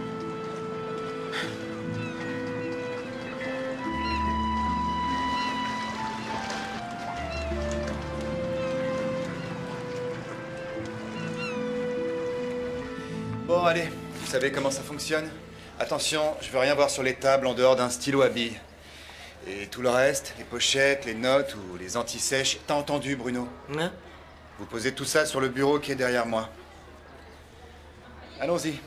Speaker 8: Bon, allez, vous savez comment ça fonctionne? Attention, je veux rien voir sur les tables en dehors d'un stylo à billes. Et tout le reste, les pochettes, les notes ou les anti-sèches, t'as entendu, Bruno?
Speaker 10: Hein?
Speaker 8: Vous posez tout ça sur le bureau qui est derrière moi. Allons-y.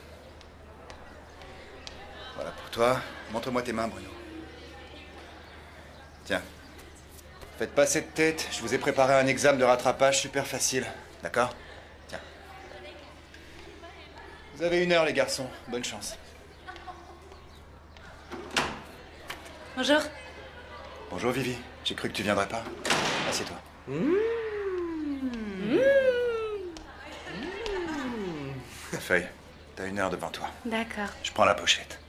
Speaker 8: Voilà pour toi. Montre-moi tes mains, Bruno. Tiens. Faites pas cette tête, je vous ai préparé un examen de rattrapage super facile. D'accord? Tiens. Vous avez 1 heure, les garçons. Bonne chance.
Speaker 12: Bonjour.
Speaker 8: Bonjour, Vivi. J'ai cru que tu viendrais pas. Assieds-toi. Ta feuille. T'as 1 heure devant toi.
Speaker 12: D'accord.
Speaker 8: Je prends la pochette.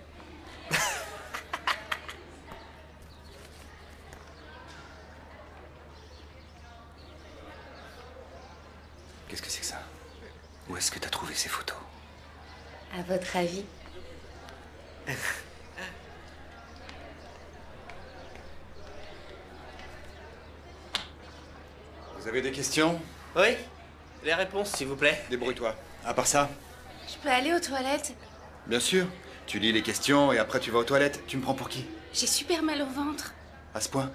Speaker 8: Qu'est-ce que c'est que ça? Où est-ce que t'as trouvé ces photos?
Speaker 17: À votre avis?
Speaker 8: Vous avez des questions?
Speaker 10: Oui. Les réponses, s'il vous plaît.
Speaker 8: Débrouille-toi. À part ça?
Speaker 12: Je peux aller aux toilettes?
Speaker 8: Bien sûr. Tu lis les questions et après tu vas aux toilettes. Tu me prends pour qui?
Speaker 12: J'ai super mal au ventre.
Speaker 8: À ce point?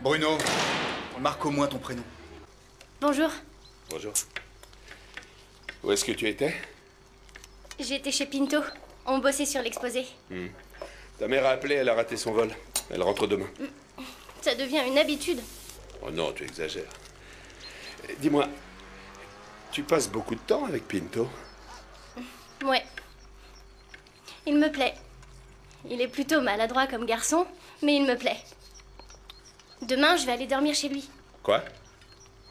Speaker 8: Bruno, marque au moins ton prénom.
Speaker 1: Bonjour.
Speaker 7: Bonjour. Où est-ce que tu étais?
Speaker 1: J'étais chez Pinto. On bossait sur l'exposé.
Speaker 7: Ta mère a appelé, elle a raté son vol. Elle rentre demain.
Speaker 1: Ça devient une habitude.
Speaker 7: Oh non, tu exagères. Dis-moi, tu passes beaucoup de temps avec Pinto?
Speaker 1: Ouais. Il me plaît. Il est plutôt maladroit comme garçon, mais il me plaît. Demain, je vais aller dormir chez lui.
Speaker 7: Quoi?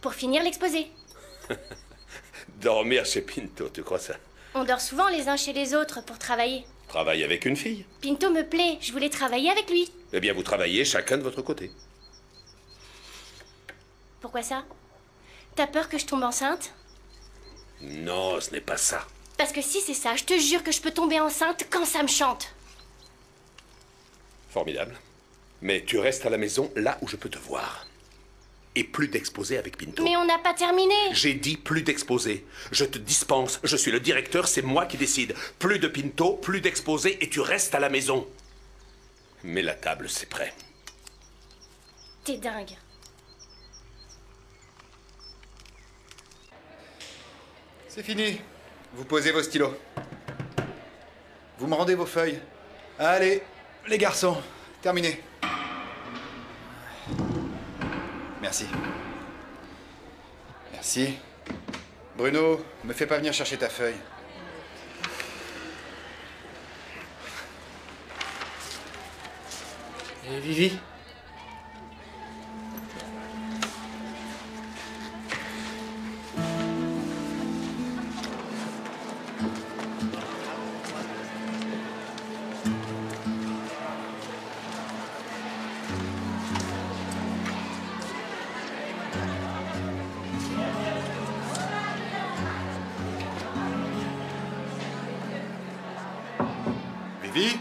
Speaker 1: Pour finir l'exposé.
Speaker 7: Dormir chez Pinto, tu crois ça?
Speaker 1: On dort souvent les uns chez les autres pour travailler.
Speaker 7: Travaille avec une fille.
Speaker 1: Pinto me plaît, je voulais travailler avec lui.
Speaker 7: Eh bien, vous travaillez chacun de votre côté.
Speaker 1: Pourquoi ça? T'as peur que je tombe enceinte?
Speaker 7: Non, ce n'est pas ça.
Speaker 1: Parce que si c'est ça, je te jure que je peux tomber enceinte quand ça me chante.
Speaker 7: Formidable. Mais tu restes à la maison là où je peux te voir. Et plus d'exposés avec Pinto.
Speaker 1: Mais on n'a pas terminé.
Speaker 7: J'ai dit plus d'exposés. Je te dispense. Je suis le directeur, c'est moi qui décide. Plus de Pinto, plus d'exposés et tu restes à la maison. Mets la table, c'est prêt.
Speaker 1: T'es dingue.
Speaker 8: C'est fini. Vous posez vos stylos. Vous me rendez vos feuilles. Allez, les garçons, terminé. Merci. Merci. Bruno, me fais pas venir chercher ta feuille.
Speaker 10: Et Vivi?
Speaker 8: Vivi?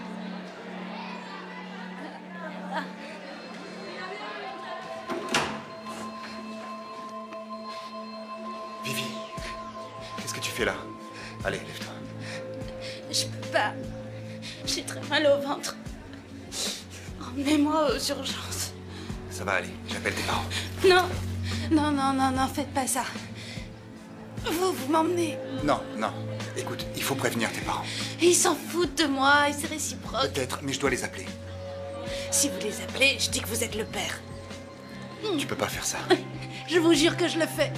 Speaker 8: Vivi, qu'est-ce que tu fais là? Allez, lève-toi.
Speaker 12: Je peux pas. J'ai très mal au ventre. Emmenez-moi aux urgences.
Speaker 8: Ça va aller, j'appelle tes parents.
Speaker 12: Non, non, non, non, non, faites pas ça. Vous m'emmenez.
Speaker 8: Non, non. Écoute, il faut prévenir tes parents.
Speaker 12: Ils s'en foutent de moi et c'est réciproque.
Speaker 8: Peut-être, mais je dois les appeler.
Speaker 12: Si vous les appelez, je dis que vous êtes le père.
Speaker 8: Tu peux pas faire ça.
Speaker 12: Je vous jure que je le fais.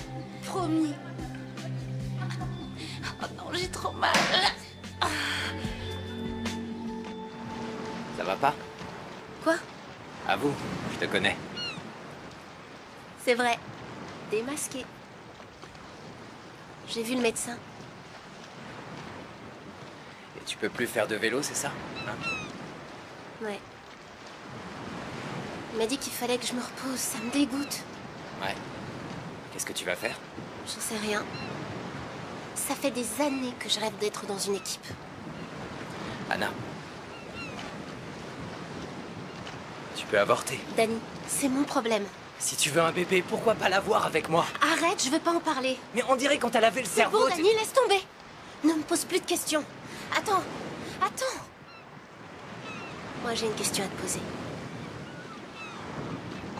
Speaker 12: Promis. Oh non, j'ai trop mal.
Speaker 9: Ça va pas?
Speaker 1: Quoi?
Speaker 9: Avoue, je te connais.
Speaker 1: C'est vrai. Démasqué. J'ai vu le médecin.
Speaker 9: Et tu peux plus faire de vélo, c'est ça? Hein?
Speaker 1: Ouais. Il m'a dit qu'il fallait que je me repose, ça me dégoûte.
Speaker 9: Ouais. Qu'est-ce que tu vas faire?
Speaker 1: J'en sais rien. Ça fait des années que je rêve d'être dans une équipe.
Speaker 9: Anna. Tu peux avorter.
Speaker 1: Danny, c'est mon problème.
Speaker 9: Si tu veux un bébé, pourquoi pas l'avoir avec moi?
Speaker 1: Arrête, je veux pas en parler.
Speaker 9: Mais on dirait qu'on t'a lavé le cerveau.
Speaker 1: C'est bon, Danny, laisse tomber. Ne me pose plus de questions. Attends, attends. Moi, j'ai une question à te poser.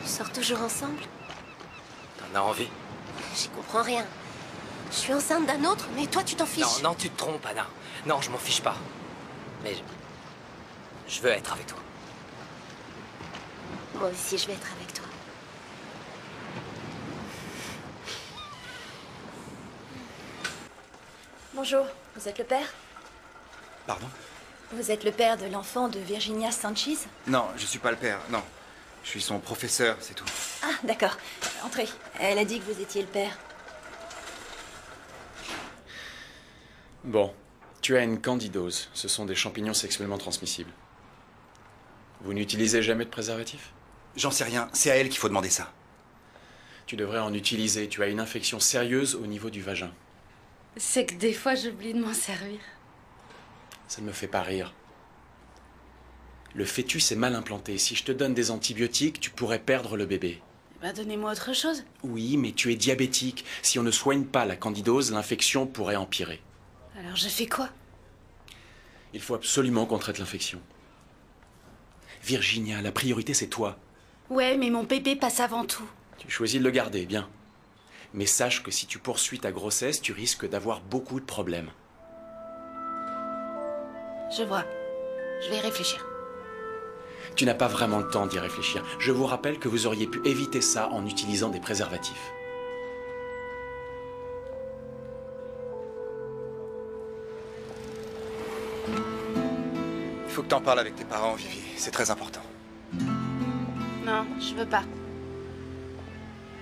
Speaker 1: On sort toujours ensemble?
Speaker 9: T'en as envie?
Speaker 1: J'y comprends rien. Je suis enceinte d'un autre, mais toi, tu t'en fiches.
Speaker 9: Non, tu te trompes, Anna. Non, je m'en fiche pas. Mais je veux être avec toi.
Speaker 1: Moi aussi, je vais être avec toi.
Speaker 2: Bonjour, vous êtes le père?
Speaker 8: Pardon?
Speaker 2: Vous êtes le père de l'enfant de Virginia Sanchez?
Speaker 8: Non, je suis pas le père, non. Je suis son professeur, c'est tout.
Speaker 2: Ah, d'accord. Entrez. Elle a dit que vous étiez le père.
Speaker 4: Bon, tu as une candidose. Ce sont des champignons sexuellement transmissibles. Vous n'utilisez jamais de préservatif?
Speaker 8: J'en sais rien, c'est à elle qu'il faut demander ça.
Speaker 4: Tu devrais en utiliser. Tu as une infection sérieuse au niveau du vagin.
Speaker 12: C'est que des fois, j'oublie de m'en servir.
Speaker 4: Ça ne me fait pas rire. Le fœtus est mal implanté. Si je te donne des antibiotiques, tu pourrais perdre le bébé.
Speaker 12: Ben, donnez-moi autre chose.
Speaker 4: Oui, mais tu es diabétique. Si on ne soigne pas la candidose, l'infection pourrait empirer.
Speaker 12: Alors je fais quoi?
Speaker 4: Il faut absolument qu'on traite l'infection. Virginia, la priorité c'est toi.
Speaker 12: Ouais, mais mon bébé passe avant tout.
Speaker 4: Tu choisis de le garder, bien. Mais sache que si tu poursuis ta grossesse, tu risques d'avoir beaucoup de problèmes.
Speaker 12: Je vois. Je vais réfléchir.
Speaker 4: Tu n'as pas vraiment le temps d'y réfléchir. Je vous rappelle que vous auriez pu éviter ça en utilisant des préservatifs.
Speaker 8: Il faut que t'en parles avec tes parents, Vivi. C'est très important.
Speaker 12: Non, je veux pas.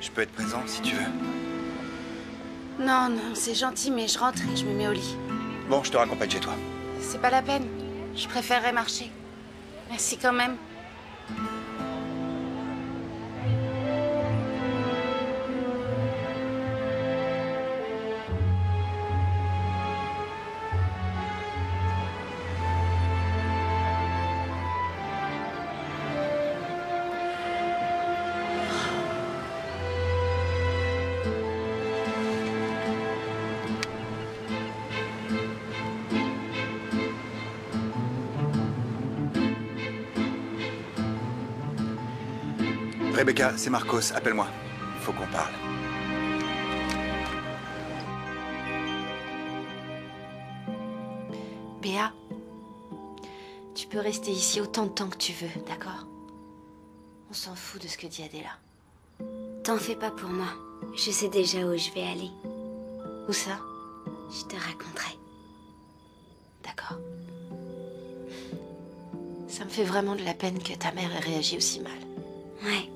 Speaker 8: Je peux être présent si tu veux.
Speaker 12: Non, c'est gentil, mais je rentre et je me mets au lit.
Speaker 8: Bon, je te raccompagne chez toi.
Speaker 12: C'est pas la peine. Je préférerais marcher. Merci quand même.
Speaker 8: Rebecca, c'est Marcos, appelle-moi. Il faut qu'on parle.
Speaker 1: Béa, tu peux rester ici autant de temps que tu veux, d'accord? On s'en fout de ce que dit Adela. T'en fais pas pour moi. Je sais déjà où je vais aller. Où ça? Je te raconterai. D'accord? Ça me fait vraiment de la peine que ta mère ait réagi aussi mal. Ouais.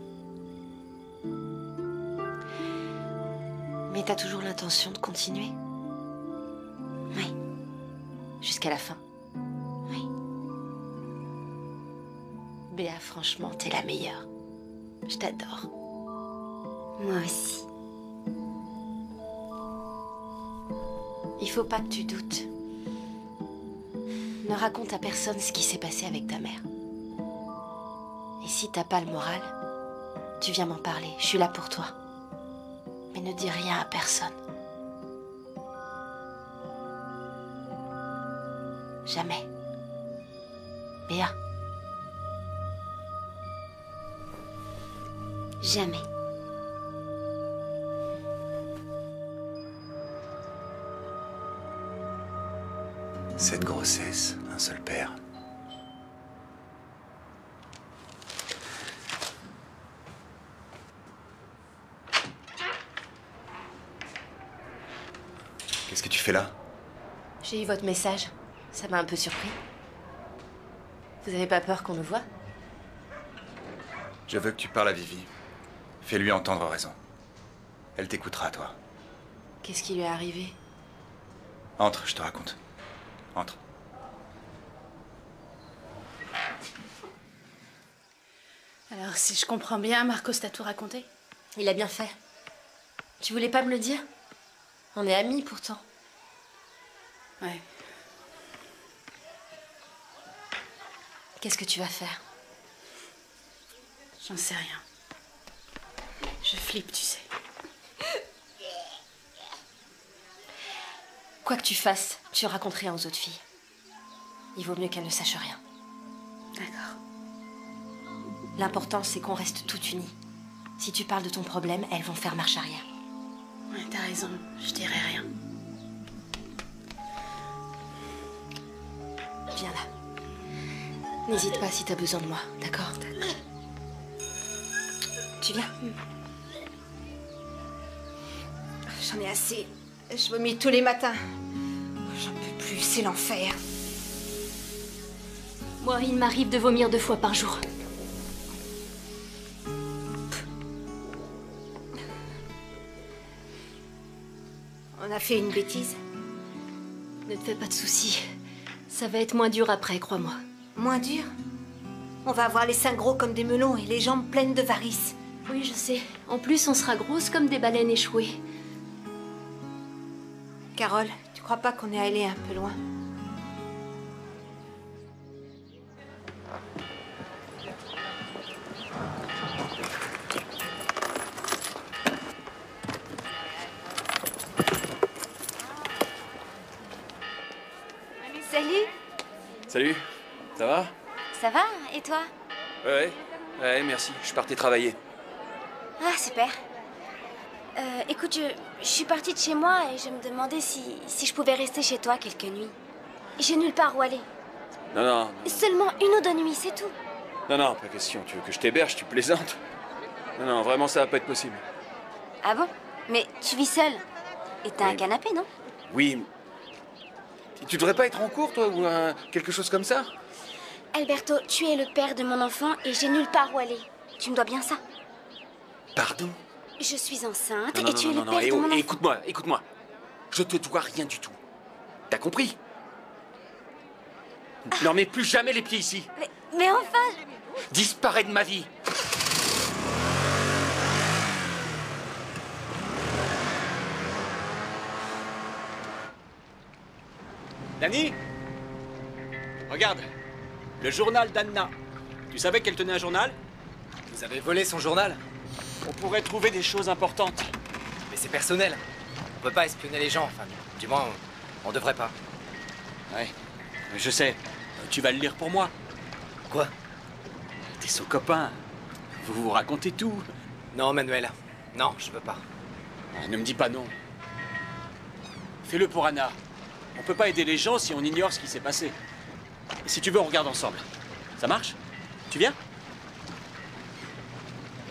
Speaker 1: Mais t'as toujours l'intention de continuer? Oui. Jusqu'à la fin? Oui. Béa, franchement, t'es la meilleure. Je t'adore. Moi aussi. Il faut pas que tu doutes. Ne raconte à personne ce qui s'est passé avec ta mère. Et si t'as pas le moral, tu viens m'en parler. Je suis là pour toi. Mais ne dis rien à personne. Jamais. Béa. Jamais.
Speaker 8: Cette grossesse, un seul père. Qu'est-ce que tu fais là?
Speaker 1: J'ai eu votre message. Ça m'a un peu surpris.
Speaker 15: Vous avez pas peur qu'on nous voie?
Speaker 8: Je veux que tu parles à Vivi. Fais-lui entendre raison. Elle t'écoutera, toi.
Speaker 15: Qu'est-ce qui lui est arrivé?
Speaker 8: Entre, je te raconte. Entre.
Speaker 12: Alors, si je comprends bien, Marcos t'a tout raconté?
Speaker 15: Il a bien fait. Tu voulais pas me le dire? On est amis pourtant.
Speaker 12: Ouais.
Speaker 15: Qu'est-ce que tu vas faire?
Speaker 12: J'en sais rien. Je flippe, tu sais.
Speaker 15: Quoi que tu fasses, tu racontes rien aux autres filles. Il vaut mieux qu'elles ne sachent rien.
Speaker 12: D'accord.
Speaker 15: L'important, c'est qu'on reste toutes unies. Si tu parles de ton problème, elles vont faire marche arrière.
Speaker 12: Ouais, t'as raison. Je dirai rien.
Speaker 15: Viens là. N'hésite pas si t'as besoin de moi, d'accord? D'accord. Tu viens?
Speaker 16: J'en ai assez. Je vomis tous les matins. J'en peux plus, c'est l'enfer.
Speaker 1: Moi, il m'arrive de vomir 2 fois par jour.
Speaker 16: On a fait une bêtise.
Speaker 1: Ne te fais pas de soucis. Ça va être moins dur après, crois-moi.
Speaker 16: Moins dur? On va avoir les seins gros comme des melons et les jambes pleines de varices.
Speaker 1: Oui, je sais. En plus, on sera grosses comme des baleines échouées.
Speaker 16: Carole, tu crois pas qu'on est allé un peu loin?
Speaker 1: Salut.
Speaker 21: Salut, ça va?
Speaker 1: Ça va? Et toi?
Speaker 21: Ouais, merci, je partais travailler.
Speaker 1: Ah, super. Écoute, je suis partie de chez moi et je me demandais si je pouvais rester chez toi quelques nuits. J'ai nulle part où aller.
Speaker 21: Non,
Speaker 1: Seulement 1 ou 2 nuits, c'est tout.
Speaker 21: non, pas question, tu veux que je t'héberge, tu plaisantes? Non, vraiment, ça va pas être possible.
Speaker 1: Ah bon? Mais tu vis seule. Et t'as
Speaker 21: Oui.
Speaker 1: un canapé, non?
Speaker 21: Oui. Tu devrais pas être en cours, toi, ou quelque chose comme ça?
Speaker 1: Alberto, tu es le père de mon enfant et j'ai nulle part où aller. Tu me dois bien ça.
Speaker 21: Pardon?
Speaker 1: Je suis enceinte
Speaker 21: Non,
Speaker 1: et tu es le père de mon enfant.
Speaker 21: Écoute-moi. Je te dois rien du tout. T'as compris? Non, mais plus jamais les pieds ici.
Speaker 1: Mais enfin...
Speaker 21: Disparais de ma vie. Dani? Regarde. Le journal d'Anna. Tu savais qu'elle tenait un journal?
Speaker 9: Vous avez volé son journal?
Speaker 21: On pourrait trouver des choses importantes.
Speaker 9: Mais c'est personnel. On peut pas espionner les gens, enfin, du moins, on devrait pas.
Speaker 21: Ouais, je sais. Tu vas le lire pour moi.
Speaker 9: Quoi?
Speaker 21: T'es son copain. Vous vous racontez tout.
Speaker 9: Non, Manuel. Non, je veux pas.
Speaker 21: Ah, ne me dis pas non. Fais-le pour Anna. On peut pas aider les gens si on ignore ce qui s'est passé. Si tu veux, on regarde ensemble. Ça marche? Tu viens?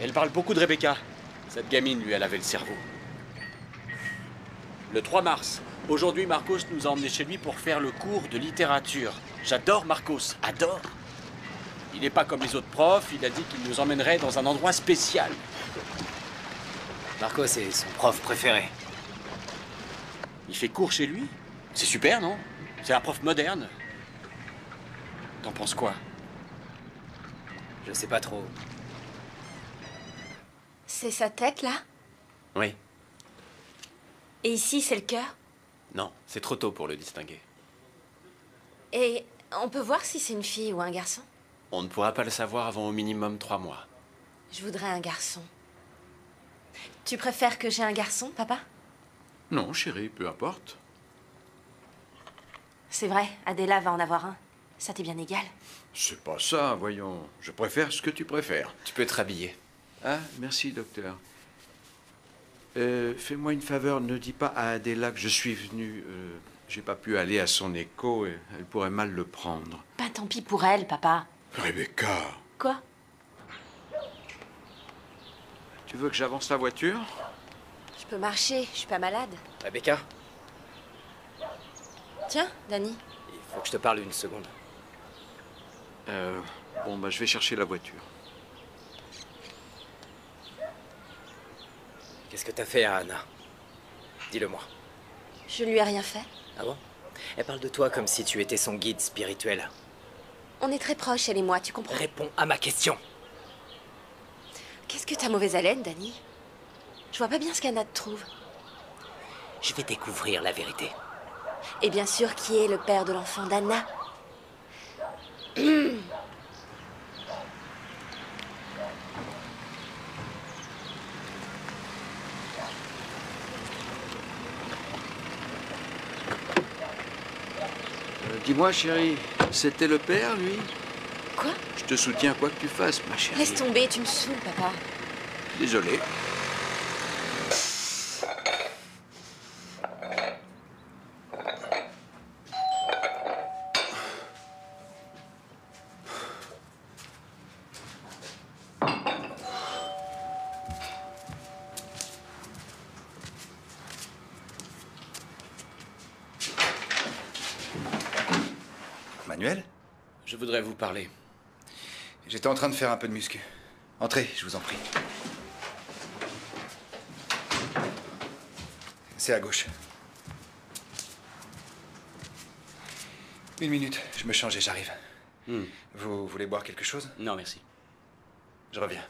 Speaker 21: Elle parle beaucoup de Rebecca. Cette gamine, lui, elle avait le cerveau. Le 3 mars. Aujourd'hui, Marcos nous a emmenés chez lui pour faire le cours de littérature. J'adore Marcos. Adore. Il n'est pas comme les autres profs. Il a dit qu'il nous emmènerait dans un endroit spécial.
Speaker 9: Marcos est son prof préféré.
Speaker 21: Il fait cours chez lui? C'est super, non? C'est un prof moderne. T'en penses quoi?
Speaker 9: Je sais pas trop.
Speaker 15: C'est sa tête, là?
Speaker 20: Oui.
Speaker 15: Et ici, c'est le cœur?
Speaker 20: Non, c'est trop tôt pour le distinguer.
Speaker 15: Et on peut voir si c'est une fille ou un garçon?
Speaker 20: On ne pourra pas le savoir avant au minimum 3 mois.
Speaker 15: Je voudrais un garçon. Tu préfères que j'ai un garçon, papa?
Speaker 19: Non, chérie, peu importe.
Speaker 15: C'est vrai, Adela va en avoir un. Ça t'est bien égal.
Speaker 19: C'est pas ça, voyons. Je préfère ce que tu préfères.
Speaker 9: Tu peux te rhabiller.
Speaker 19: Ah, merci, docteur. Fais-moi une faveur, ne dis pas à Adela que je suis venu. J'ai pas pu aller à son écho et elle pourrait mal le prendre.
Speaker 15: Ben tant pis pour elle, papa.
Speaker 19: Rebecca,
Speaker 15: Quoi?
Speaker 19: tu veux que j'avance la voiture?
Speaker 15: Je peux marcher, je suis pas malade.
Speaker 9: Rebecca,
Speaker 15: Tiens, Dani.
Speaker 9: il faut que je te parle une seconde.
Speaker 19: Bon, bah, je vais chercher la voiture.
Speaker 9: Qu'est-ce que t'as fait à Anna? Dis-le-moi.
Speaker 15: Je ne lui ai rien fait.
Speaker 9: Ah bon? Elle parle de toi comme si tu étais son guide spirituel.
Speaker 15: On est très proches, elle et moi, tu comprends?
Speaker 9: Réponds à ma question.
Speaker 15: Qu'est-ce que t'as mauvaise haleine, Danny? Je vois pas bien ce qu'Anna te trouve.
Speaker 9: Je vais découvrir la vérité.
Speaker 15: Et bien sûr, qui est le père de l'enfant d'Anna?
Speaker 19: Dis-moi, chérie, c'était le père, lui?
Speaker 15: Quoi?
Speaker 19: Je te soutiens quoi que tu fasses, ma chérie.
Speaker 15: Laisse tomber, tu me saoules, papa.
Speaker 19: Désolé.
Speaker 8: Manuel?
Speaker 4: Je voudrais vous parler.
Speaker 8: J'étais en train de faire un peu de muscu. Entrez, je vous en prie. C'est à gauche. 1 minute, je me change et j'arrive. Vous voulez boire quelque chose?
Speaker 4: Non, merci.
Speaker 8: Je reviens.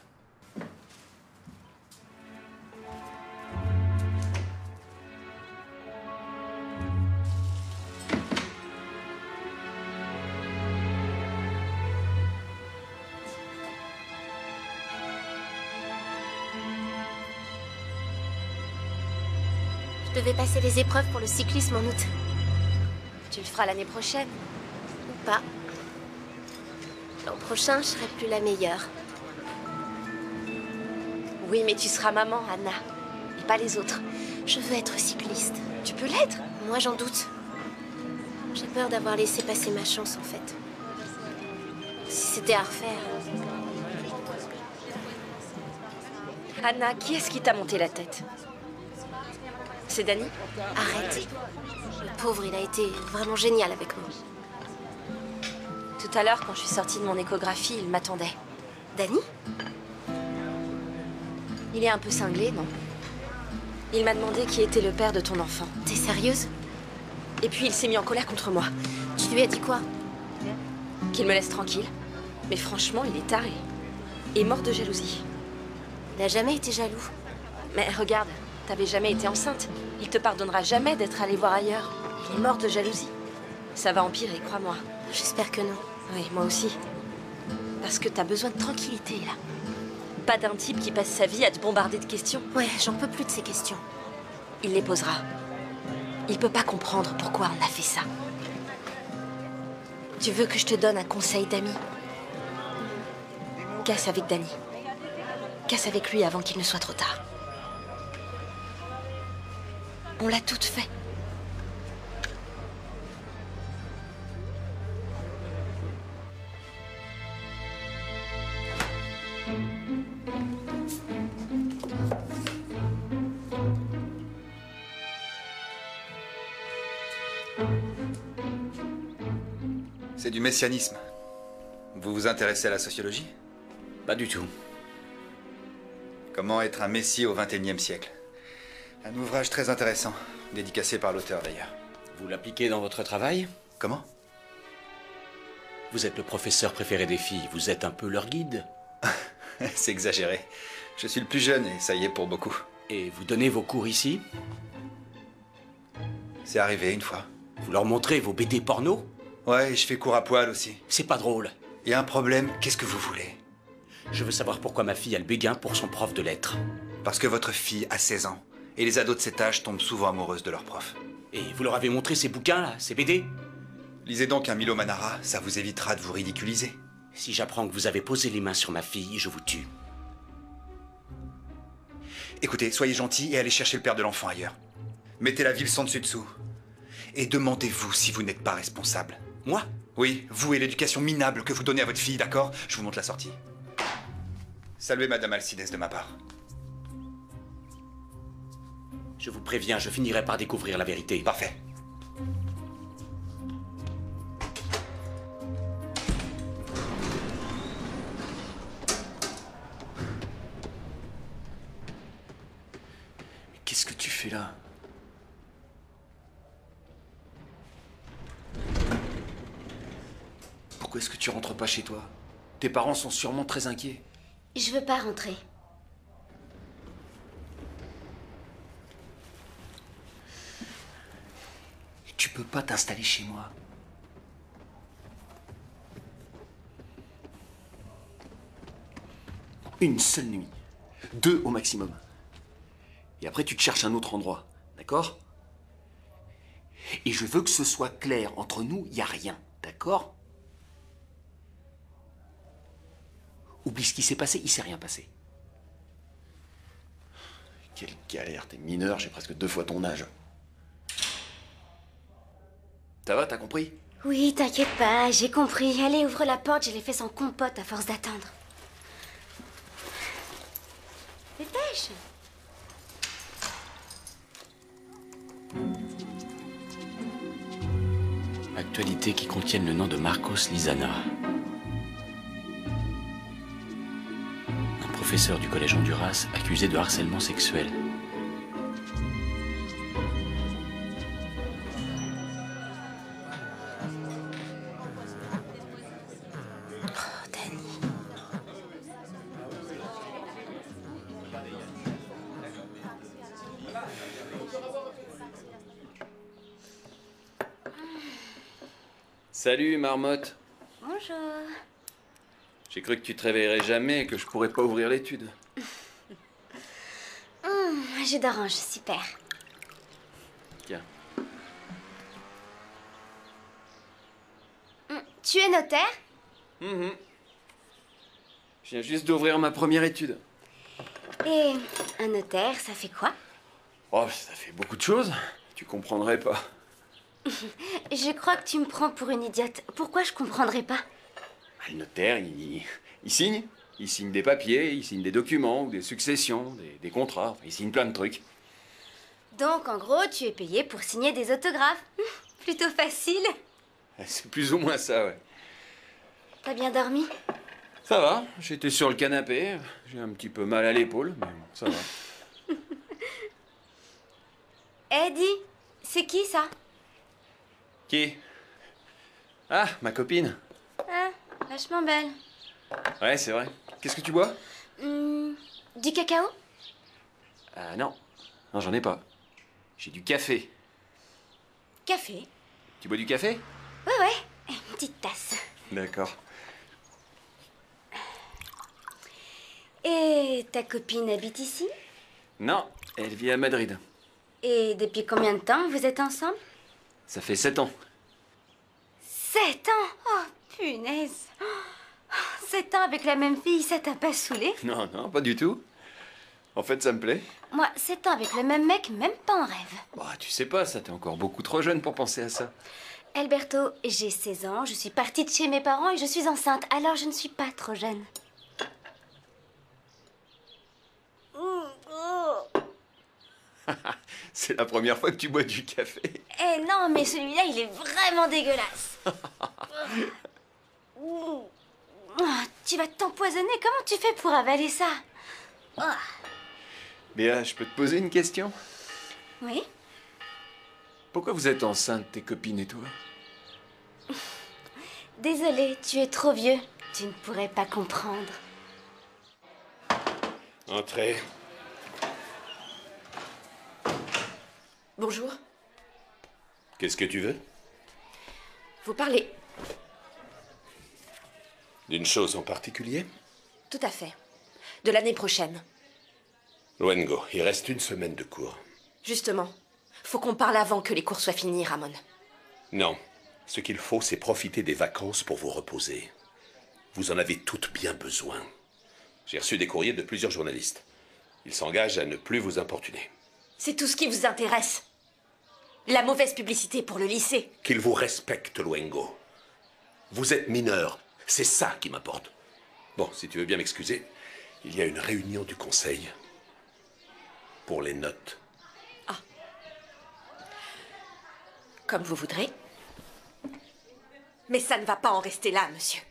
Speaker 1: Je devais passer les épreuves pour le cyclisme en août.
Speaker 15: Tu le feras l'année prochaine.
Speaker 1: Ou pas. L'an prochain, je serai plus la meilleure.
Speaker 15: Oui, mais tu seras maman, Anna. Et pas les autres.
Speaker 1: Je veux être cycliste.
Speaker 15: Tu peux l'être?
Speaker 1: Moi, j'en doute. J'ai peur d'avoir laissé passer ma chance, en fait. Si c'était à refaire...
Speaker 15: Anna, qui est-ce qui t'a monté la tête? C'est Danny?
Speaker 1: Arrête. Le pauvre, il a été vraiment génial avec moi.
Speaker 15: Tout à l'heure, quand je suis sortie de mon échographie, il m'attendait.
Speaker 1: Danny?
Speaker 15: Il est un peu cinglé, non? Il m'a demandé qui était le père de ton enfant.
Speaker 1: T'es sérieuse?
Speaker 15: Et puis il s'est mis en colère contre moi.
Speaker 1: Tu lui as dit quoi?
Speaker 15: Qu'il me laisse tranquille. Mais franchement, il est taré. Et mort de jalousie.
Speaker 1: Il n'a jamais été jaloux.
Speaker 15: Mais regarde, t'avais jamais été enceinte. Il te pardonnera jamais d'être allé voir ailleurs. Il est mort de jalousie. Ça va empirer, crois-moi.
Speaker 1: J'espère que non.
Speaker 15: Oui, moi aussi. Parce que t'as besoin de tranquillité, là. Pas d'un type qui passe sa vie à te bombarder de questions.
Speaker 1: Ouais, j'en peux plus de ces questions.
Speaker 15: Il les posera. Il peut pas comprendre pourquoi on a fait ça. Tu veux que je te donne un conseil d'ami? Casse avec Danny. Casse avec lui avant qu'il ne soit trop tard. On l'a toute fait.
Speaker 8: C'est du messianisme. Vous vous intéressez à la sociologie?
Speaker 4: Pas du tout.
Speaker 8: Comment être un messie au XXIe siècle? Un ouvrage très intéressant, dédicacé par l'auteur d'ailleurs.
Speaker 4: Vous l'appliquez dans votre travail?
Speaker 8: Comment?
Speaker 4: Vous êtes le professeur préféré des filles, vous êtes un peu leur guide.
Speaker 8: C'est exagéré. Je suis le plus jeune et ça y est pour beaucoup.
Speaker 4: Et vous donnez vos cours ici?
Speaker 8: C'est arrivé une fois.
Speaker 4: Vous leur montrez vos BD porno?
Speaker 8: Ouais, je fais cours à poil aussi.
Speaker 4: C'est pas drôle.
Speaker 8: Il y a un problème, qu'est-ce que vous voulez?
Speaker 4: Je veux savoir pourquoi ma fille a le béguin pour son prof de lettres.
Speaker 8: Parce que votre fille a 16 ans. Et les ados de cet âge tombent souvent amoureuses de leur prof.
Speaker 4: Et vous leur avez montré ces bouquins là, ces BD?
Speaker 8: Lisez donc un Milo Manara, ça vous évitera de vous ridiculiser.
Speaker 4: Si j'apprends que vous avez posé les mains sur ma fille, je vous tue.
Speaker 8: Écoutez, soyez gentil et allez chercher le père de l'enfant ailleurs. Mettez la ville sans dessus-dessous. Et demandez-vous si vous n'êtes pas responsable.
Speaker 4: Moi?
Speaker 8: Oui, vous et l'éducation minable que vous donnez à votre fille, d'accord? Je vous montre la sortie. Saluez Madame Alcides de ma part.
Speaker 4: Je vous préviens, je finirai par découvrir la vérité.
Speaker 8: Parfait.
Speaker 21: Qu'est-ce que tu fais là? Pourquoi est-ce que tu rentres pas chez toi? Tes parents sont sûrement très inquiets.
Speaker 1: Je veux pas rentrer.
Speaker 21: Tu peux pas t'installer chez moi. Une seule nuit. 2 au maximum. Et après, tu te cherches un autre endroit. D'accord? Et je veux que ce soit clair. Entre nous, il n'y a rien. D'accord? Oublie ce qui s'est passé, il s'est rien passé. Quelle galère, t'es mineur, j'ai presque 2 fois ton âge. Ça va, t'as compris?
Speaker 1: Oui, t'inquiète pas, j'ai compris. Allez, ouvre la porte, je l'ai fait sans compote à force d'attendre. Dépêche.
Speaker 21: Actualités qui contiennent le nom de Marcos Lizana. Un professeur du collège Honduras accusé de harcèlement sexuel. Salut, marmotte.
Speaker 1: Bonjour.
Speaker 21: J'ai cru que tu te réveillerais jamais et que je pourrais pas ouvrir l'étude.
Speaker 1: Jus d'orange, super.
Speaker 21: Tiens.
Speaker 1: Tu es notaire?
Speaker 21: Je viens juste d'ouvrir ma première étude.
Speaker 1: Et un notaire, ça fait quoi?
Speaker 21: Oh, ça fait beaucoup de choses. Tu comprendrais pas.
Speaker 1: Je crois que tu me prends pour une idiote. Pourquoi je comprendrais pas?
Speaker 21: Le notaire, il signe. Il signe des papiers, il signe des documents, ou des successions, des contrats. Enfin, il signe plein de trucs.
Speaker 1: Donc, en gros, tu es payé pour signer des autographes. Plutôt facile.
Speaker 21: C'est plus ou moins ça, ouais.
Speaker 1: T'as bien dormi?
Speaker 21: Ça va, j'étais sur le canapé. J'ai un petit peu mal à l'épaule, mais bon, ça va.
Speaker 1: Eddie, c'est qui ça?
Speaker 21: Qui? Ah, ma copine.
Speaker 1: Ah, vachement belle.
Speaker 21: Ouais, c'est vrai. Qu'est-ce que tu bois?
Speaker 1: Du cacao?
Speaker 21: Ah non. Non, j'en ai pas. J'ai du café.
Speaker 1: Café?
Speaker 21: Tu bois du café?
Speaker 1: Ouais, une petite tasse.
Speaker 21: D'accord.
Speaker 1: Et ta copine habite ici?
Speaker 21: Non, elle vit à Madrid.
Speaker 1: Et depuis combien de temps vous êtes ensemble?
Speaker 21: Ça fait 7 ans.
Speaker 1: 7 ans? Oh, punaise! 7 ans avec la même fille, ça t'a pas saoulé?
Speaker 21: Non, non, pas du tout. En fait, ça me plaît.
Speaker 1: Moi, 7 ans avec le même mec, même pas en rêve.
Speaker 21: Bah, tu sais pas, ça, t'es encore beaucoup trop jeune pour penser à ça.
Speaker 1: Alberto, j'ai 16 ans, je suis partie de chez mes parents et je suis enceinte, alors je ne suis pas trop jeune.
Speaker 21: C'est la première fois que tu bois du café.
Speaker 1: Eh non, mais celui-là, il est vraiment dégueulasse. Tu vas t'empoisonner, comment tu fais pour avaler ça?
Speaker 21: Béa, je peux te poser une question?
Speaker 1: Oui?
Speaker 21: Pourquoi vous êtes enceinte, tes copines et toi?
Speaker 1: Désolée, tu es trop vieux. Tu ne pourrais pas comprendre.
Speaker 7: Entrez.
Speaker 23: Bonjour.
Speaker 7: Qu'est-ce que tu veux?
Speaker 23: Vous parlez?
Speaker 7: D'une chose en particulier?
Speaker 23: Tout à fait. De l'année prochaine.
Speaker 7: Luengo, il reste 1 semaine de cours.
Speaker 23: Justement. Faut qu'on parle avant que les cours soient finis, Ramon.
Speaker 7: Non. Ce qu'il faut, c'est profiter des vacances pour vous reposer. Vous en avez toutes bien besoin. J'ai reçu des courriers de plusieurs journalistes. Ils s'engagent à ne plus vous importuner.
Speaker 23: C'est tout ce qui vous intéresse. La mauvaise publicité pour le lycée.
Speaker 7: Qu'ils vous respectent, Luengo. Vous êtes mineur. C'est ça qui m'importe. Bon, si tu veux bien m'excuser, il y a une réunion du conseil pour les notes.
Speaker 23: Comme vous voudrez. Mais ça ne va pas en rester là, monsieur.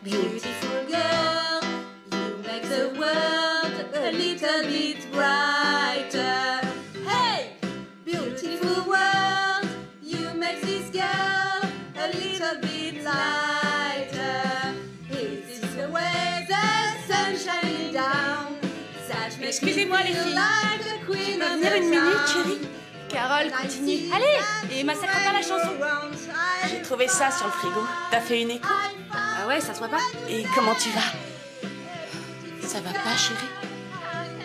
Speaker 12: Beautiful girl, you make the world a little bit brighter. Hey, beautiful world, you make this girl a little bit lighter. This is the way the sun shining down.
Speaker 2: Excusez-moi les filles. Tu peux venir une minute, chérie?
Speaker 12: Carole, continue.
Speaker 2: Allez, et massacre pas la chanson. J'ai trouvé ça sur le frigo. T'as fait une écho?
Speaker 12: Ah ouais, ça se voit pas?
Speaker 2: Et comment tu vas? Ça va pas, chérie?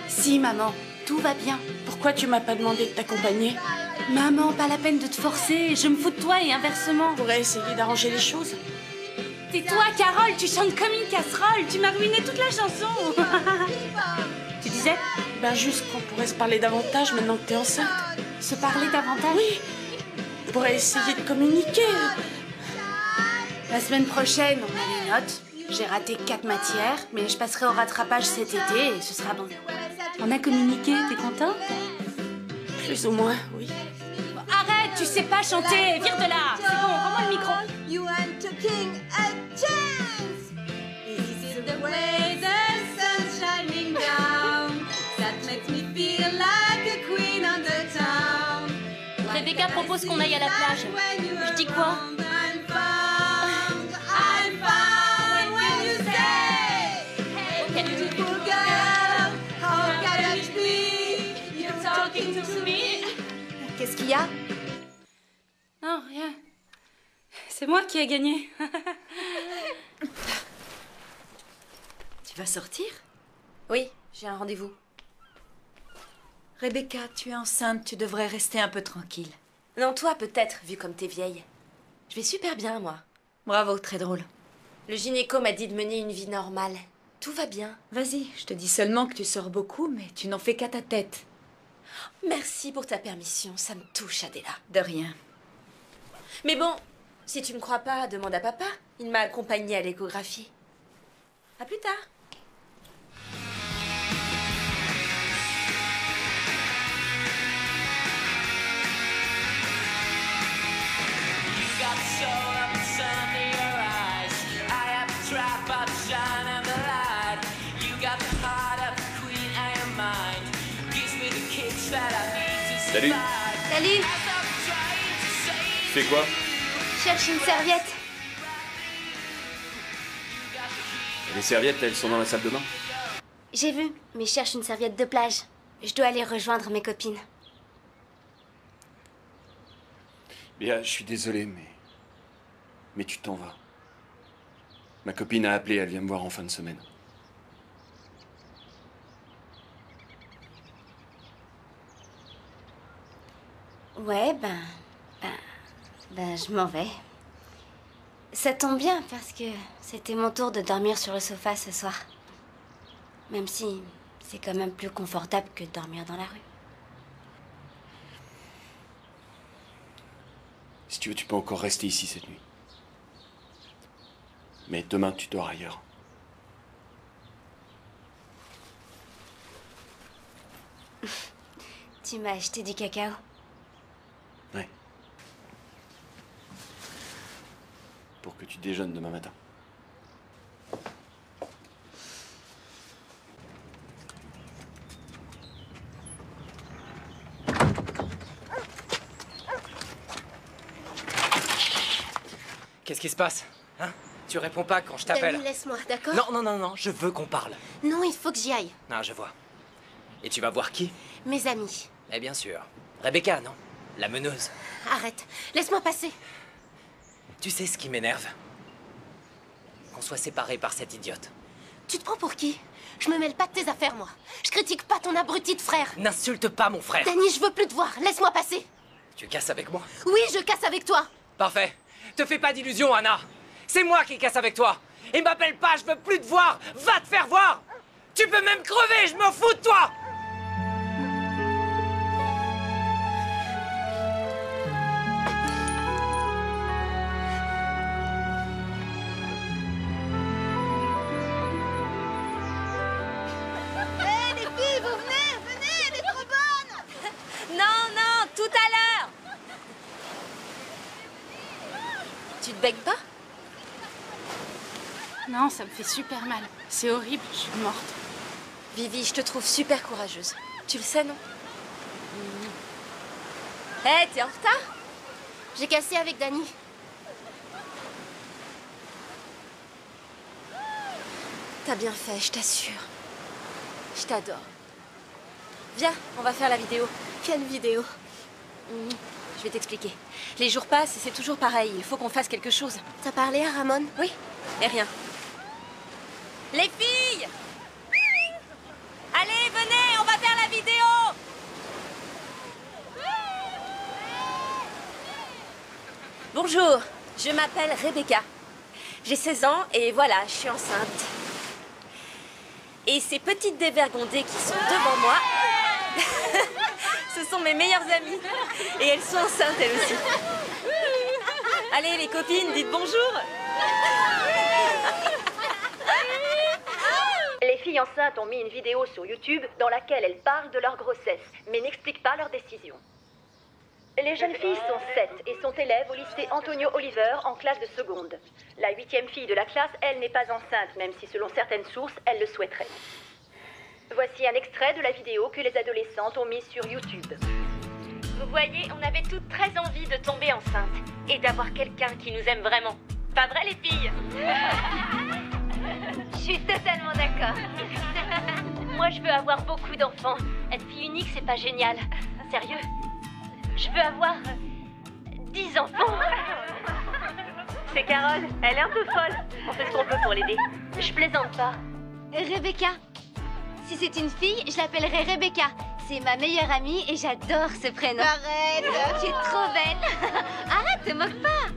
Speaker 12: Si, maman, tout va bien.
Speaker 2: Pourquoi tu m'as pas demandé de t'accompagner?
Speaker 12: Maman, pas la peine de te forcer. Je me fous de toi et inversement.
Speaker 2: On pourrait essayer d'arranger les choses.
Speaker 12: Tais-toi, Carole, tu chantes comme une casserole. Tu m'as ruiné toute la chanson. Tu disais?
Speaker 2: Ben juste qu'on pourrait se parler davantage maintenant que t'es enceinte.
Speaker 12: Se parler davantage?
Speaker 2: Oui. On pourrait essayer de communiquer.
Speaker 12: La semaine prochaine, on a les notes. J'ai raté 4 matières, mais je passerai au rattrapage cet été et ce sera bon. On a communiqué, t'es contente?
Speaker 2: Plus ou moins, oui.
Speaker 12: Arrête, tu sais pas chanter, vire de là. C'est bon, rends-moi le micro. You are taking a chance. This is the way the sun's shining down. That makes me feel like a queen on the town.
Speaker 5: Rebecca propose qu'on aille à la plage. Je dis quoi?
Speaker 12: Qu'est-ce qu'il y a?
Speaker 2: Non, rien. C'est moi qui ai gagné.
Speaker 15: Tu vas sortir? Oui, j'ai un rendez-vous.
Speaker 2: Rebecca, tu es enceinte, tu devrais rester un peu tranquille.
Speaker 15: Non, toi peut-être, vu comme t'es vieille. Je vais super bien, moi.
Speaker 2: Bravo, très drôle.
Speaker 15: Le gynéco m'a dit de mener une vie normale. Tout va bien.
Speaker 2: Vas-y, je te dis seulement que tu sors beaucoup, mais tu n'en fais qu'à ta tête.
Speaker 15: Merci pour ta permission, ça me touche, Adela.
Speaker 2: De rien.
Speaker 15: Mais bon, si tu me crois pas, demande à papa. Il m'a accompagnée à l'échographie. À plus tard.
Speaker 7: Salut.
Speaker 1: Salut.
Speaker 7: Tu fais quoi?
Speaker 1: Cherche une serviette.
Speaker 21: Les serviettes, elles sont dans la salle de bain?
Speaker 1: J'ai vu, mais je cherche une serviette de plage. Je dois aller rejoindre mes copines.
Speaker 21: Bien, je suis désolé, mais tu t'en vas. Ma copine a appelé, elle vient me voir en fin de semaine.
Speaker 1: Ouais, je m'en vais. Ça tombe bien parce que c'était mon tour de dormir sur le sofa ce soir. Même si c'est quand même plus confortable que de dormir dans la rue.
Speaker 21: Si tu veux, tu peux encore rester ici cette nuit. Mais demain, tu dors ailleurs.
Speaker 1: Tu m'as acheté du cacao.
Speaker 21: Ouais. Pour que tu déjeunes demain matin.
Speaker 9: Qu'est-ce qui se passe? Hein? Tu réponds pas quand je t'appelle.
Speaker 1: Danny, laisse-moi, d'accord?
Speaker 9: Non, je veux qu'on parle.
Speaker 1: Non, il faut que j'y aille.
Speaker 9: Ah, je vois. Et tu vas voir qui?
Speaker 1: Mes amis.
Speaker 9: Eh bien sûr. Rebecca, non? La meneuse.
Speaker 1: Arrête, laisse-moi passer.
Speaker 9: Tu sais ce qui m'énerve? Qu'on soit séparés par cette idiote.
Speaker 1: Tu te prends pour qui? Je me mêle pas de tes affaires, moi. Je critique pas ton abruti de frère.
Speaker 9: N'insulte pas mon frère.
Speaker 1: Danny, je veux plus te voir. Laisse-moi passer.
Speaker 9: Tu casses avec moi?
Speaker 1: Oui, je casse avec toi.
Speaker 9: Parfait. Te fais pas d'illusions, Anna. C'est moi qui casse avec toi. Et m'appelle pas, je veux plus te voir. Va te faire voir. Tu peux même crever, je me fous de toi.
Speaker 12: Hé, les filles, vous venez, elle est trop bonne.
Speaker 15: Non, tout à l'heure. Tu te baignes pas?
Speaker 3: Non, ça me fait super mal. C'est horrible, je suis morte.
Speaker 15: Vivi, je te trouve super courageuse. Tu le sais, non? Hé, t'es en retard?
Speaker 1: J'ai cassé avec Dani.
Speaker 15: T'as bien fait, je t'assure. Je t'adore. Viens, on va faire la vidéo.
Speaker 1: Quelle vidéo?
Speaker 15: Je vais t'expliquer. Les jours passent et c'est toujours pareil. Il faut qu'on fasse quelque chose.
Speaker 1: T'as parlé à Ramon?
Speaker 15: Oui, et rien. Les filles! Allez, venez, on va faire la vidéo! Bonjour, je m'appelle Rebecca. J'ai 16 ans et voilà, je suis enceinte. Et ces petites dévergondées qui sont devant moi, ce sont mes meilleures amies. Et elles sont enceintes, elles aussi. Allez, les copines, dites bonjour.
Speaker 11: Les filles enceintes ont mis une vidéo sur YouTube dans laquelle elles parlent de leur grossesse, mais n'expliquent pas leur décision. Les jeunes filles sont 7 et sont élèves au lycée Antonio Oliver en classe de seconde. La 8e fille de la classe, elle, n'est pas enceinte, même si selon certaines sources, elle le souhaiterait. Voici un extrait de la vidéo que les adolescentes ont mise sur YouTube. Vous voyez, on avait toutes très envie de tomber enceinte et d'avoir quelqu'un qui nous aime vraiment. Pas vrai, les filles?
Speaker 1: Je suis totalement d'accord.
Speaker 11: Moi, je veux avoir beaucoup d'enfants. Être fille unique, c'est pas génial. Sérieux? Je veux avoir 10 enfants. C'est Carole, elle est un peu folle. On fait ce qu'on peut pour l'aider. Je plaisante pas.
Speaker 1: Rebecca. Si c'est une fille, je l'appellerai Rebecca. C'est ma meilleure amie et j'adore ce prénom.
Speaker 16: Arrête!
Speaker 1: Tu es trop belle. Arrête, te moque pas.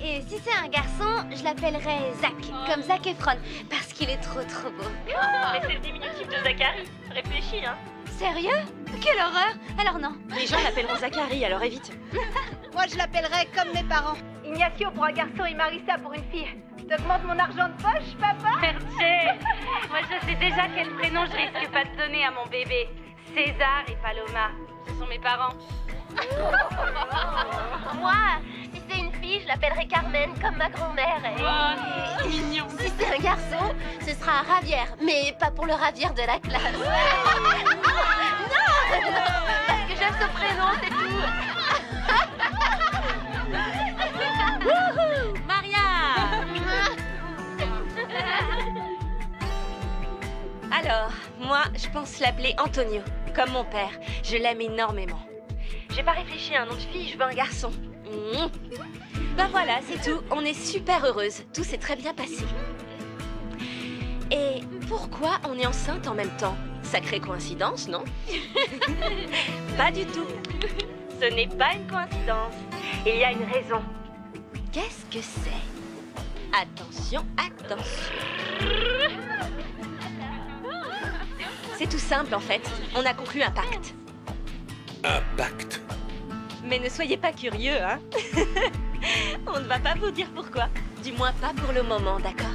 Speaker 1: Et si c'est un garçon, je l'appellerai Zach, comme Zac Efron, parce qu'il est trop beau.
Speaker 11: Mais c'est le diminutif de Zachary. Réfléchis, hein.
Speaker 1: Sérieux? Quelle horreur! Alors non.
Speaker 15: Les gens l'appelleront Zachary, alors évite.
Speaker 16: Moi, je l'appellerai comme mes parents.
Speaker 11: Ignacio pour un garçon et Marissa pour une fille. T'augmentes mon argent de poche, papa? Perché! Moi, je sais déjà quel prénom je risque pas de donner à mon bébé. César et Paloma. Ce sont mes parents.
Speaker 1: Moi, si c'est une fille, je l'appellerai Carmen, comme ma grand-mère.
Speaker 3: Oh, mignon.
Speaker 1: Si c'est un garçon, ce sera un ravière, mais pas pour le ravir de la classe. Non, parce que j'aime ce prénom, c'est tout.
Speaker 15: Wouhou, Maria! Alors, moi, je pense l'appeler Antonio, comme mon père. Je l'aime énormément. J'ai pas réfléchi à un nom de fille, je veux un garçon. Ben voilà, c'est tout. On est super heureuses. Tout s'est très bien passé. Et pourquoi on est enceinte en même temps? Sacrée coïncidence, non? Pas du tout. Ce n'est pas une coïncidence. Il y a une raison. Qu'est-ce que c'est? Attention, attention. C'est tout simple en fait. On a conclu un pacte.
Speaker 7: Un pacte?
Speaker 15: Mais ne soyez pas curieux, hein. On ne va pas vous dire pourquoi. Du moins pas pour le moment, d'accord?